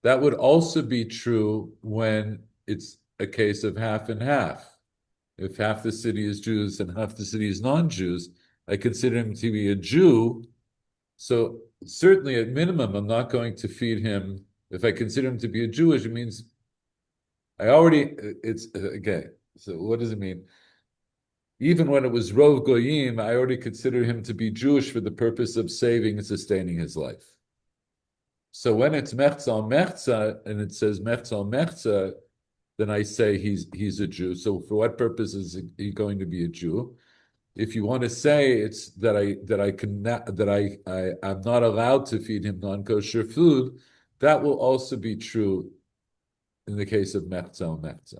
that would also be true when it's a case of half and half. If half the city is Jews and half the city is non-Jews, I consider him to be a Jew. So certainly at minimum, I'm not going to feed him. If I consider him to be a Jewish, it means it's okay. So what does it mean? Even when it was Rov Goyim, I already consider him to be Jewish for the purpose of saving and sustaining his life. So when it's Mechza al Mechza, and it says Mechza al Mechza, then I say he's a Jew. So for what purpose is he going to be a Jew? If you want to say it's that I'm not allowed to feed him non-kosher food, that will also be true in the case of Mechza al Mechza.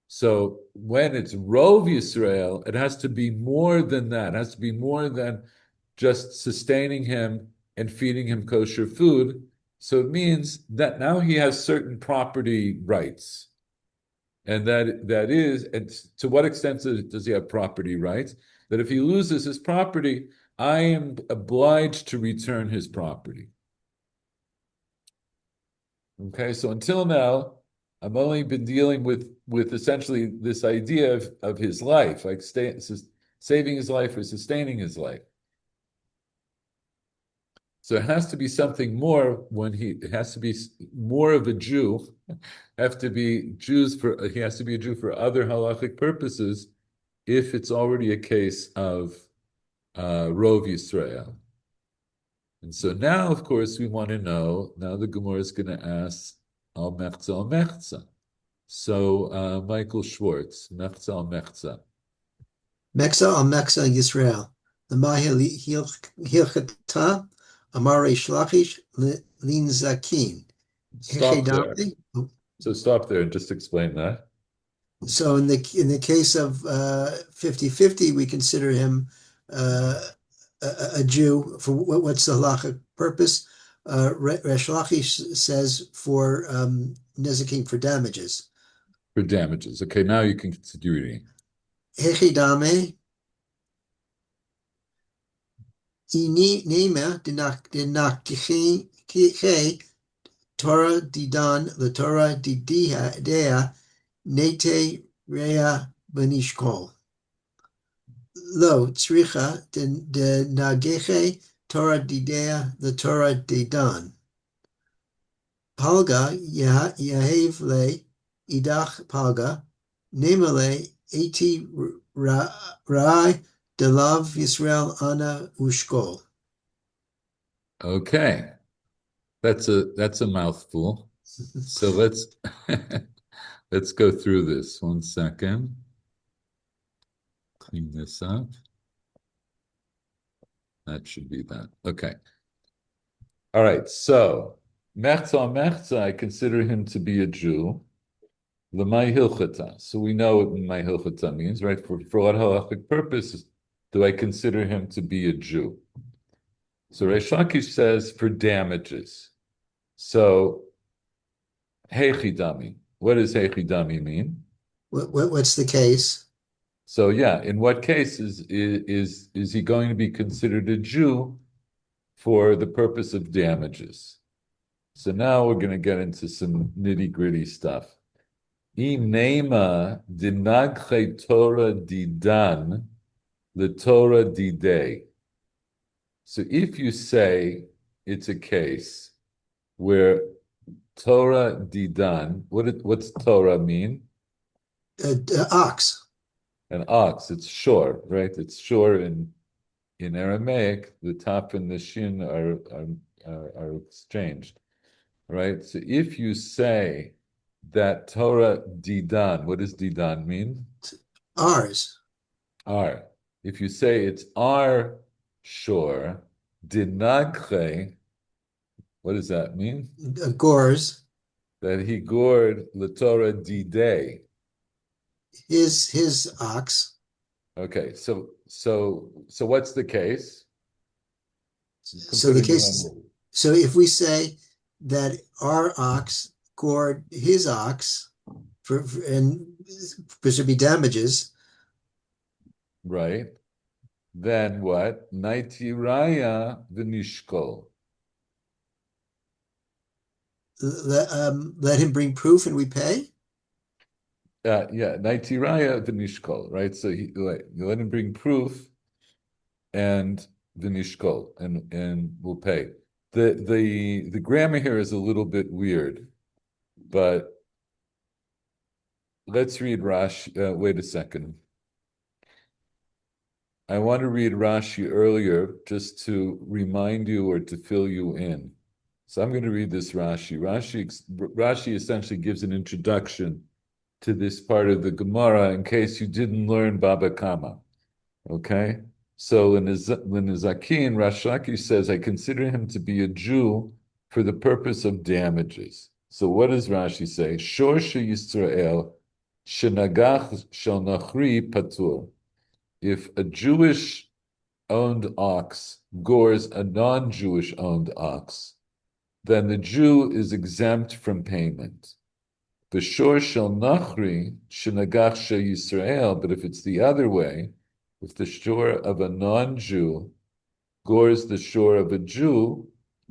So when it's Rov Yisrael, it has to be more than that. It has to be more than just sustaining him and feeding him kosher food. So it means that now he has certain property rights. And that is, and to what extent does he have property rights? That if he loses his property, I am obliged to return his property. Okay, so until now, I've only been dealing with essentially this idea of his life, like saving his life or sustaining his life. So it has to be something more it has to be more of a Jew. He has to be a Jew for other halachic purposes if it's already a case of Rov Yisrael. And so now, of course, we want to know, now the Gemara is going to ask, al mechza al mechza. So, Michael Schwartz, mechza al mechza. Meksa al Meksa Yisrael. The Hilchata Amare Shlachish Lin Zakin. Stop there. So stop there and just explain that. So in the case of 50-50, we consider him a Jew for what's the halachic purpose? Resh Lakish says for nezikin, for damages. For damages. Okay, now you can continue reading. Hechidame ini nema dinakhe Torah didan the Torah didea nete rea benishkol. Lo tzricha de nageche Torah didea the Torah didan. Palga yahev le idach palga nemale eti rai delav Yisrael ana ushkol. Okay, that's a mouthful. So let's let's go through this. 1 second. Clean this up. That should be that. Okay. All right. So mechza, I consider him to be a Jew. L'may hilchata. So we know what my hilchata means, right? For what halachic purpose do I consider him to be a Jew? So Reish Lakish says for damages. So heichidami. What does heichidami mean? What's the case? So yeah, in what case is he going to be considered a Jew for the purpose of damages? So now we're going to get into some nitty-gritty stuff. Inema dinagche Torah didan the Torah didei. So if you say it's a case where Torah didan, what's Torah mean? Ox. An ox. It's shor, right? It's shor in Aramaic. The taf and the shin are exchanged, right? So if you say that Torah didan, what does didan mean? Ours. Our. If you say it's our shore, dinagche, what does that mean? Gores. That he gored the Torah didei. His ox. Okay, so what's the case? So the case. So if we say that our ox gored his ox, and there should be damages, right? Then what? Naiti raya v'nishkol. Let him bring proof and we pay. Yeah, naiti raya v'nishkol, right? So you let him bring proof, and v'nishkol, and we'll pay. The grammar here is a little bit weird, but let's read Rashi. Wait a second. I want to read Rashi earlier just to remind you or to fill you in. So I'm going to read this Rashi. Rashi essentially gives an introduction to this part of the Gemara in case you didn't learn Baba Kama. Okay? So in Nizakin, Reish Lakish says, I consider him to be a Jew for the purpose of damages. So what does Rashi say? Shor Yisrael shenagach shel nachri patur. If a Jewish-owned ox gores a non-Jewish-owned ox, then the Jew is exempt from payment. The shor shel nachri shenagach shel Yisrael, but if it's the other way, if the shor of a non-Jew gores the shor of a Jew,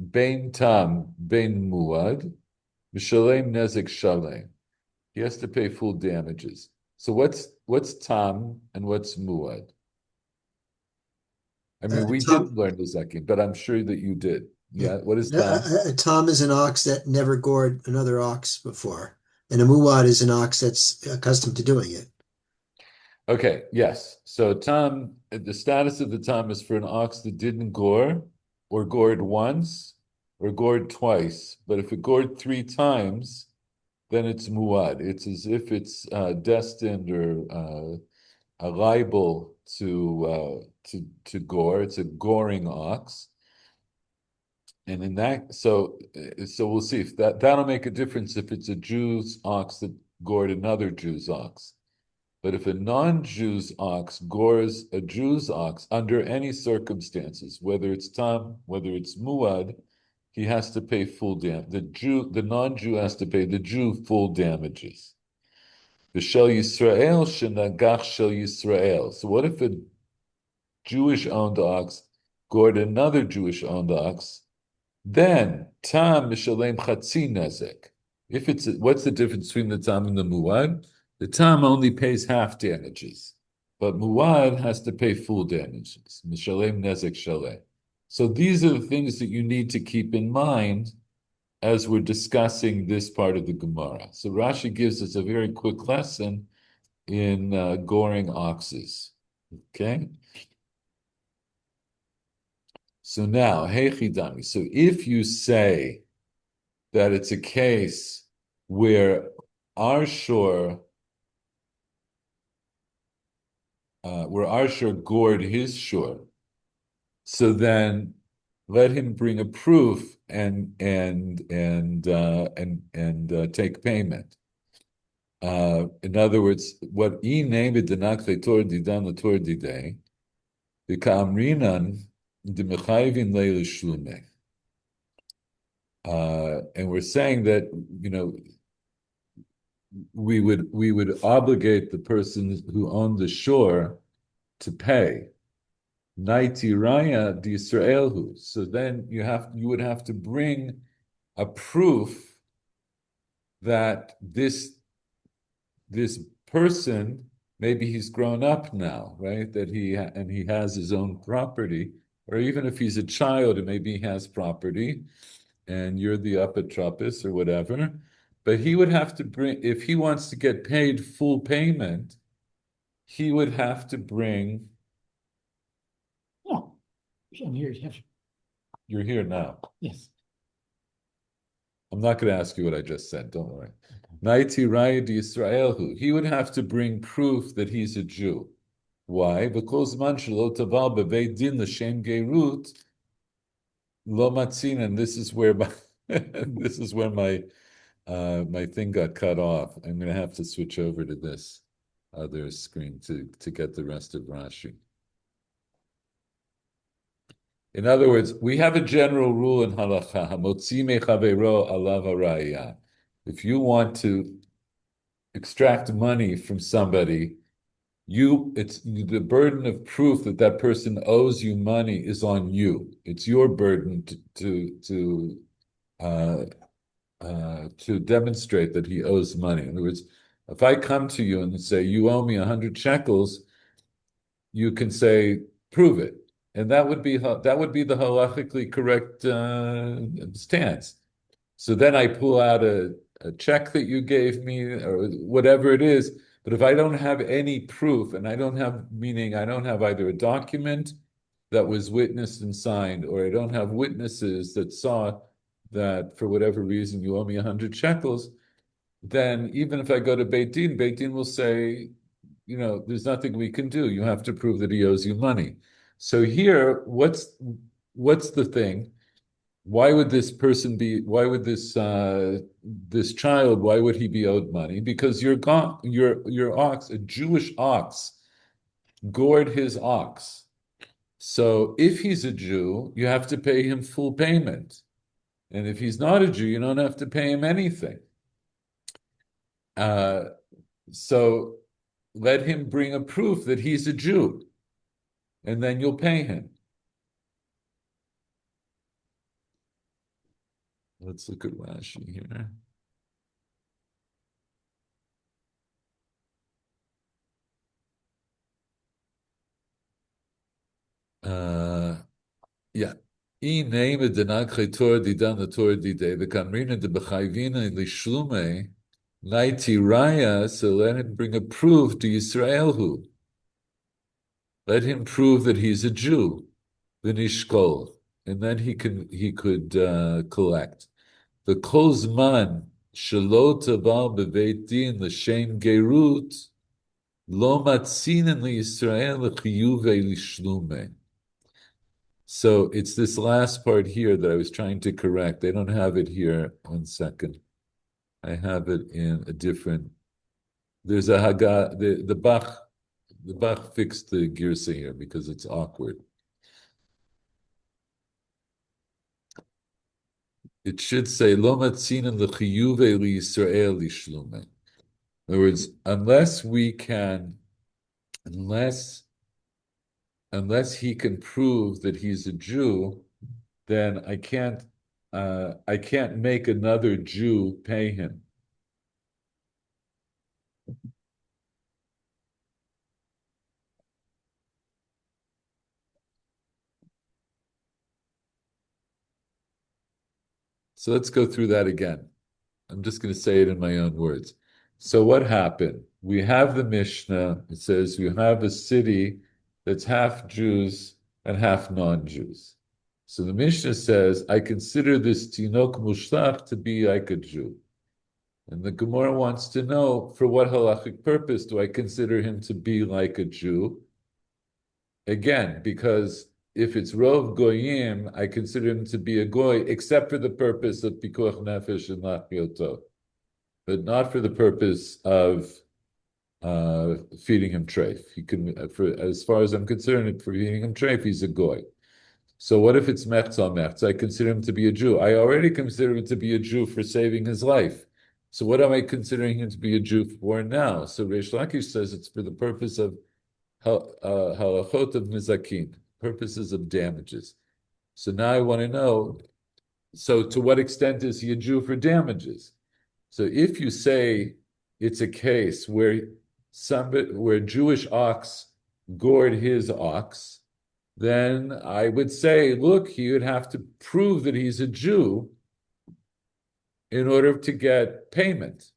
bein tam, bein muad, mishalem nezek shalem. He has to pay full damages. So what's tam and what's muad? I mean, we didn't learn the zakin, but I'm sure that you did. Yeah, what is tam? A tam is an ox that never gored another ox before, and a muad is an ox that's accustomed to doing it. Okay, yes. So tam, the status of the tam is for an ox that didn't gore or gored once or gored twice. But if it gored 3 times, then it's muad. It's as if it's destined or liable to gore. It's a goring ox. And in that, so we'll see if that'll make a difference if it's a Jew's ox that gored another Jew's ox. But if a non-Jew's ox gores a Jew's ox under any circumstances, whether it's tam, whether it's muad, he has to pay full damage. The non-Jew has to pay the Jew full damages. The Shel Yisrael shenagach Shel Yisrael. So what if a Jewish-owned ox gored another Jewish-owned ox? Then tam mishalem chatzi nezek. If it's what's the difference between the tam and the muad? The tam only pays half damages, but muad has to pay full damages. Mishalem nezek shalem. So these are the things that you need to keep in mind as we're discussing this part of the Gemara. So Rashi gives us a very quick lesson in goring oxes. Okay. So now, Heichidami. So if you say that it's a case where Arshur gored his shore, so then let him bring a proof and take payment. In other words, what he named the nakle tor didan the tor didei, the kamrinan the mechayvin leil shlume. And we're saying that we would obligate the person who owned the shore to pay. Naiti raya di Yisraelhu. So then you would have to bring a proof that this person, maybe he's grown up now, right? That he has his own property, or even if he's a child and maybe he has property, and you're the apotropis or whatever. But he would have to bring, if he wants to get paid full payment, he would have to bring. No, I'm here, yes. You're here now. Yes. I'm not going to ask you what I just said. Don't worry. Naiti Raya di Yisraelhu. He would have to bring proof that he's a Jew. Why? Because man shelo taval bevei din l'shem gerut lo matzin, and this is where my my thing got cut off. I'm going to have to switch over to this other screen to get the rest of Rashi. In other words, we have a general rule in halacha: hamotzi mechavero alav haraya. If you want to extract money from somebody, it's the burden of proof that that person owes you money is on you. It's your burden to demonstrate that he owes money. In other words, if I come to you and say you owe me 100 shekels, you can say prove it, and that would be the halachically correct stance. So then I pull out a check that you gave me or whatever it is. But if I don't have any proof, and I don't have either a document that was witnessed and signed, or I don't have witnesses that saw that for whatever reason you owe me 100 shekels, then even if I go to Beit Din will say, there's nothing we can do. You have to prove that he owes you money. So here, what's the thing? Why would this person be? Why would this child? Why would he be owed money? Because your ox, a Jewish ox, gored his ox. So if he's a Jew, you have to pay him full payment, and if he's not a Jew, you don't have to pay him anything. So let him bring a proof that he's a Jew, and then you'll pay him. Let's look at Rashi here. Yeah. I name the nakhe Torah didan the Torah dide the kamrina de b'chayvina lishlume naiti raya. So let him bring a proof to Yisraelhu. Let him prove that he's a Jew. The nishkol, and then he could collect. The kol zman shelo taval beveit din l'shem gerut lo matzinen liYisrael l'chiyuvei lishlume. So it's this last part here that I was trying to correct. I don't have it here. 1 second. I have it in a different. There's a Haggah. The Bach fixed the girsa here because it's awkward. It should say Lo matzinen l'chiyuve liYisrael lishlume. In other words, unless he can prove that he's a Jew, then I can't make another Jew pay him. So let's go through that again. I'm just going to say it in my own words. So what happened? We have the Mishnah. It says we have a city that's half Jews and half non-Jews. So the Mishnah says, I consider this Tinok Mushlach to be like a Jew. And the Gemara wants to know, for what halachic purpose do I consider him to be like a Jew? Again, because if it's Rov Goyim, I consider him to be a Goy, except for the purpose of Pikuach Nefesh and Lachioto, but not for the purpose of feeding him treif. He can, as far as I'm concerned, for feeding him treif, he's a Goy. So what if it's Mechz al Mechz? I consider him to be a Jew. I already consider him to be a Jew for saving his life. So what am I considering him to be a Jew for now? So Reish Lakish says it's for the purpose of halachot of nizakin, purposes of damages. So now I want to know, so to what extent is he a Jew for damages? So if you say it's a case where Jewish ox gored his ox, then I would say, look, he would have to prove that he's a Jew in order to get payment.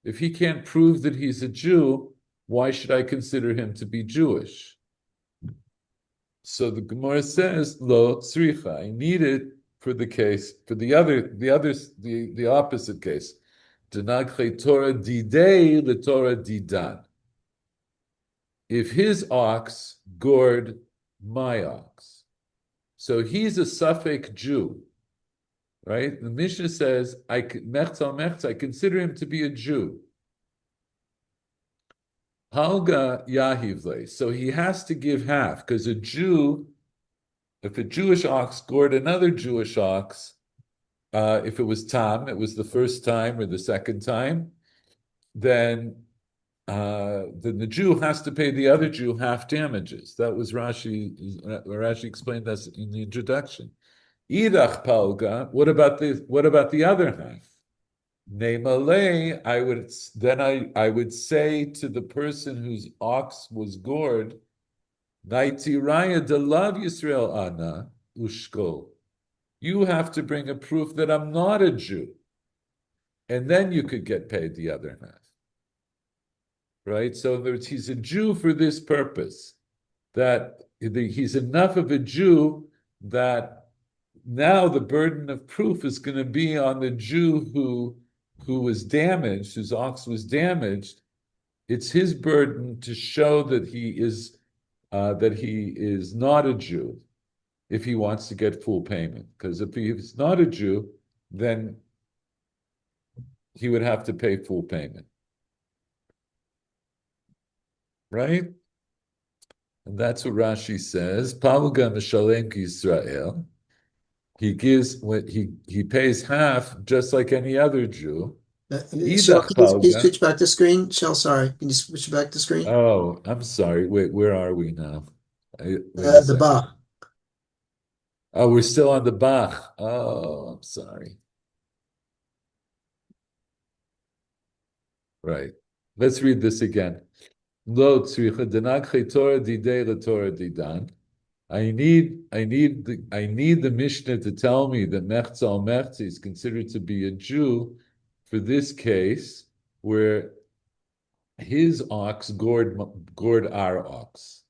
If he can't prove that he's a Jew, why should I consider him to be Jewish? So the Gemara says, Lo tzricha. I need it for the case, for the opposite case. Denagche Torah didei leTorah didan. If his ox gored my ox, so he's a Suffolk Jew, right? The Mishnah says, I consider him to be a Jew. Halga Yahivle. So he has to give half, because a Jew, if a Jewish ox gored another Jewish ox, if it was Tam, it was the first time or the second time, then the Jew has to pay the other Jew half damages. That was Rashi. Rashi explained that in the introduction. Idach Palga. What about the other half? Nemalei, I would say to the person whose ox was gored, Naitiraya delav Yisrael ana ushko. You have to bring a proof that I'm not a Jew, and then you could get paid the other half. Right? So in other words, he's a Jew for this purpose, that he's enough of a Jew that now the burden of proof is going to be on the Jew who was damaged, whose ox was damaged. It's his burden to show that he is not a Jew if he wants to get full payment. Because if he's not a Jew, then he would have to pay full payment. Right? And that's what Rashi says. Paluga Mishalem Yisrael. He gives what he pays half, just like any other Jew. Shel, can you please switch back to screen? Shel, sorry, can you switch back to screen? Oh, I'm sorry. Wait, where are we now? The Bach. Oh, we're still on the Bach. Oh, I'm sorry. Right. Let's read this again. Lo tzricha denagche Torah didei leTorah didan. I need the Mishnah to tell me that Mechza al Mechza is considered to be a Jew for this case where his ox gored our ox.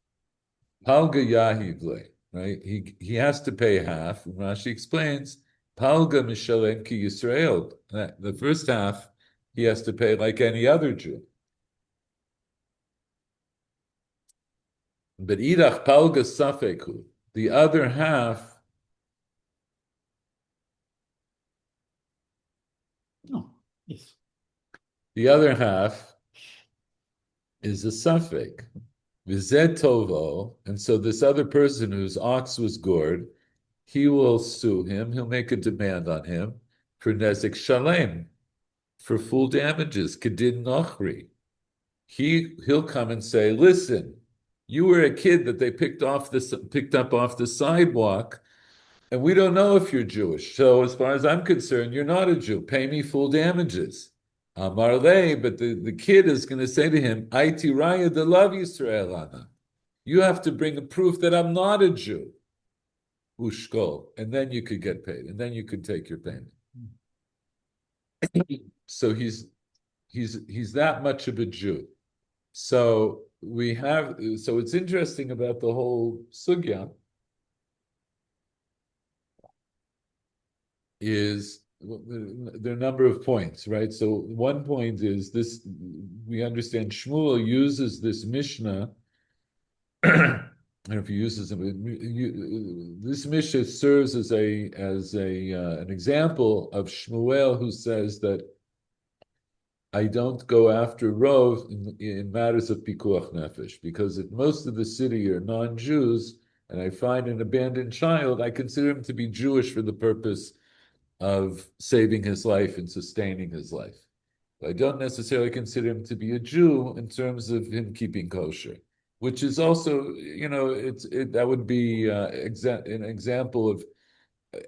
Palga Yahivle. right? He has to pay half. And Rashi explains, Palga Mishalem ki Yisrael. The first half he has to pay like any other Jew. But idach palga safeku, the other half, Oh, yes. the other half is a suffix. Vizet tovo, and so this other person whose ox was gored, he will sue him. He'll make a demand on him for nezik shalem, for full damages. Kedin nochri. He'll come and say, "Listen, you were a kid that they picked up off the sidewalk, and we don't know if you're Jewish. So as far as I'm concerned, you're not a Jew. Pay me full damages." Amarle, but the kid is going to say to him, "Aiti raya de love Yisrael ana." You have to bring a proof that I'm not a Jew. Ushkol, and then you could get paid, and then you could take your payment. So he's that much of a Jew. So it's interesting about the whole sugya is there are a number of points, right? So one point is this: we understand Shmuel uses this Mishnah. I don't know if he uses it, but this Mishnah serves as an example of Shmuel who says that I don't go after Rov in matters of pikuach nefesh, because if most of the city are non-Jews and I find an abandoned child, I consider him to be Jewish for the purpose of saving his life and sustaining his life. I don't necessarily consider him to be a Jew in terms of him keeping kosher, which is also, that would be an example of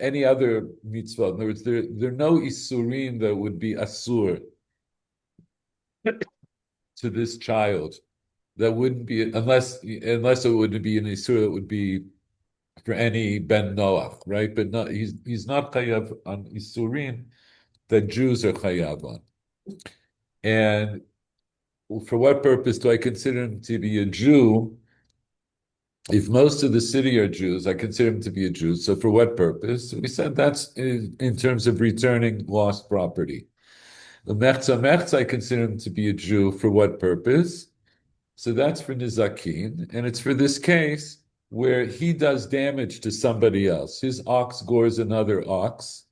any other mitzvah. In other words, there are no isurim that would be asur to this child that wouldn't be unless it would be an isur that would be for any ben noach, right? But not he's not chayav on isurim that Jews are chayav on. And for what purpose do I consider him to be a Jew? If most of the city are Jews, I consider him to be a Jew. So for what purpose? We said that's in terms of returning lost property. The mechza, I consider him to be a Jew for what purpose? So that's for nizakin, and it's for this case where he does damage to somebody else. His ox gores another ox,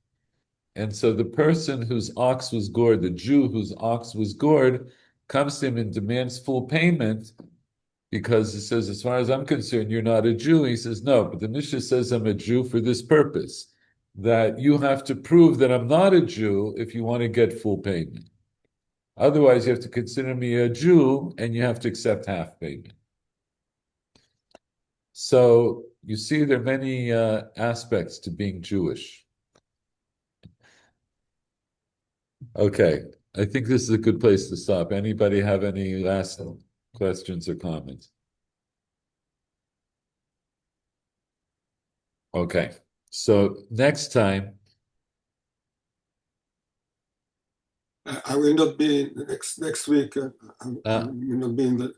and so the person whose ox was gored, the Jew whose ox was gored, comes to him and demands full payment because he says, as far as I'm concerned, you're not a Jew. He says, no, but the Mishnah says I'm a Jew for this purpose, that you have to prove that I'm not a Jew if you want to get full payment. Otherwise, you have to consider me a Jew and you have to accept half payment. So you see, there are many aspects to being Jewish. Okay, I think this is a good place to stop. Anybody have any last questions or comments? Okay, so next time, I will not be next week. I will not be in the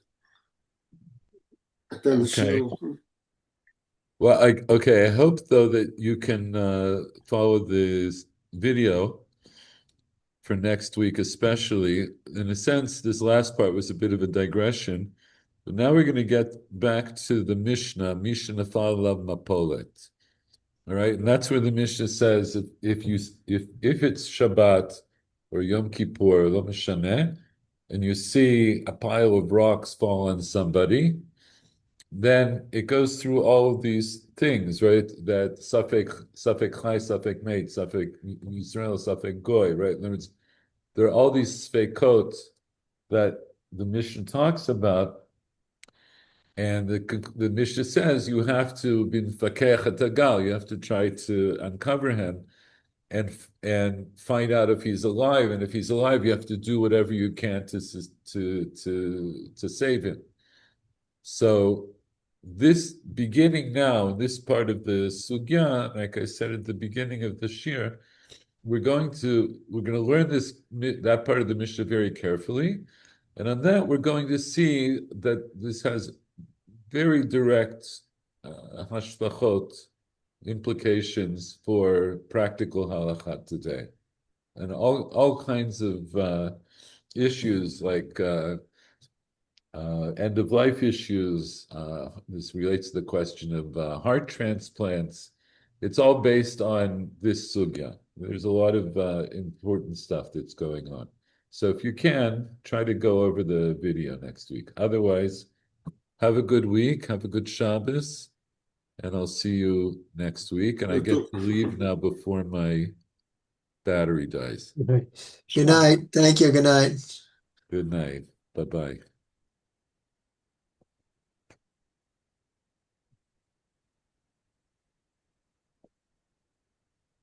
attend the okay. show. Well, I hope though that you can follow this video for next week, especially. In a sense, this last part was a bit of a digression, but now we're going to get back to the Mishnah, Mishnah Nafal Mapolet. All right, and that's where the Mishnah says if it's Shabbat or Yom Kippur, Lo Mishaneh, and you see a pile of rocks fall on somebody, then it goes through all of these things, right? That Safek Chai, Safek Mate, Safek Yisrael, Safek Goy, right? In other words, there are all these Sfekot that the Mishnah talks about, and the Mishnah says you have to be Mfakech Hatagal, you have to try to uncover him and find out if he's alive, and if he's alive, you have to do whatever you can to save him. So this beginning now, this part of the sugya, like I said at the beginning of the shir, we're going to learn that part of the Mishnah very carefully, and on that we're going to see that this has very direct hashpachot, implications for practical halakha today, and all kinds of issues like end of life issues. This relates to the question of heart transplants. It's all based on this sugya. There's a lot of important stuff that's going on. So if you can, try to go over the video next week. Otherwise, have a good week, have a good Shabbos, and I'll see you next week. And I You get too. to leave now before my battery dies. Good night. Thank you. Good night. Good night. Bye-bye.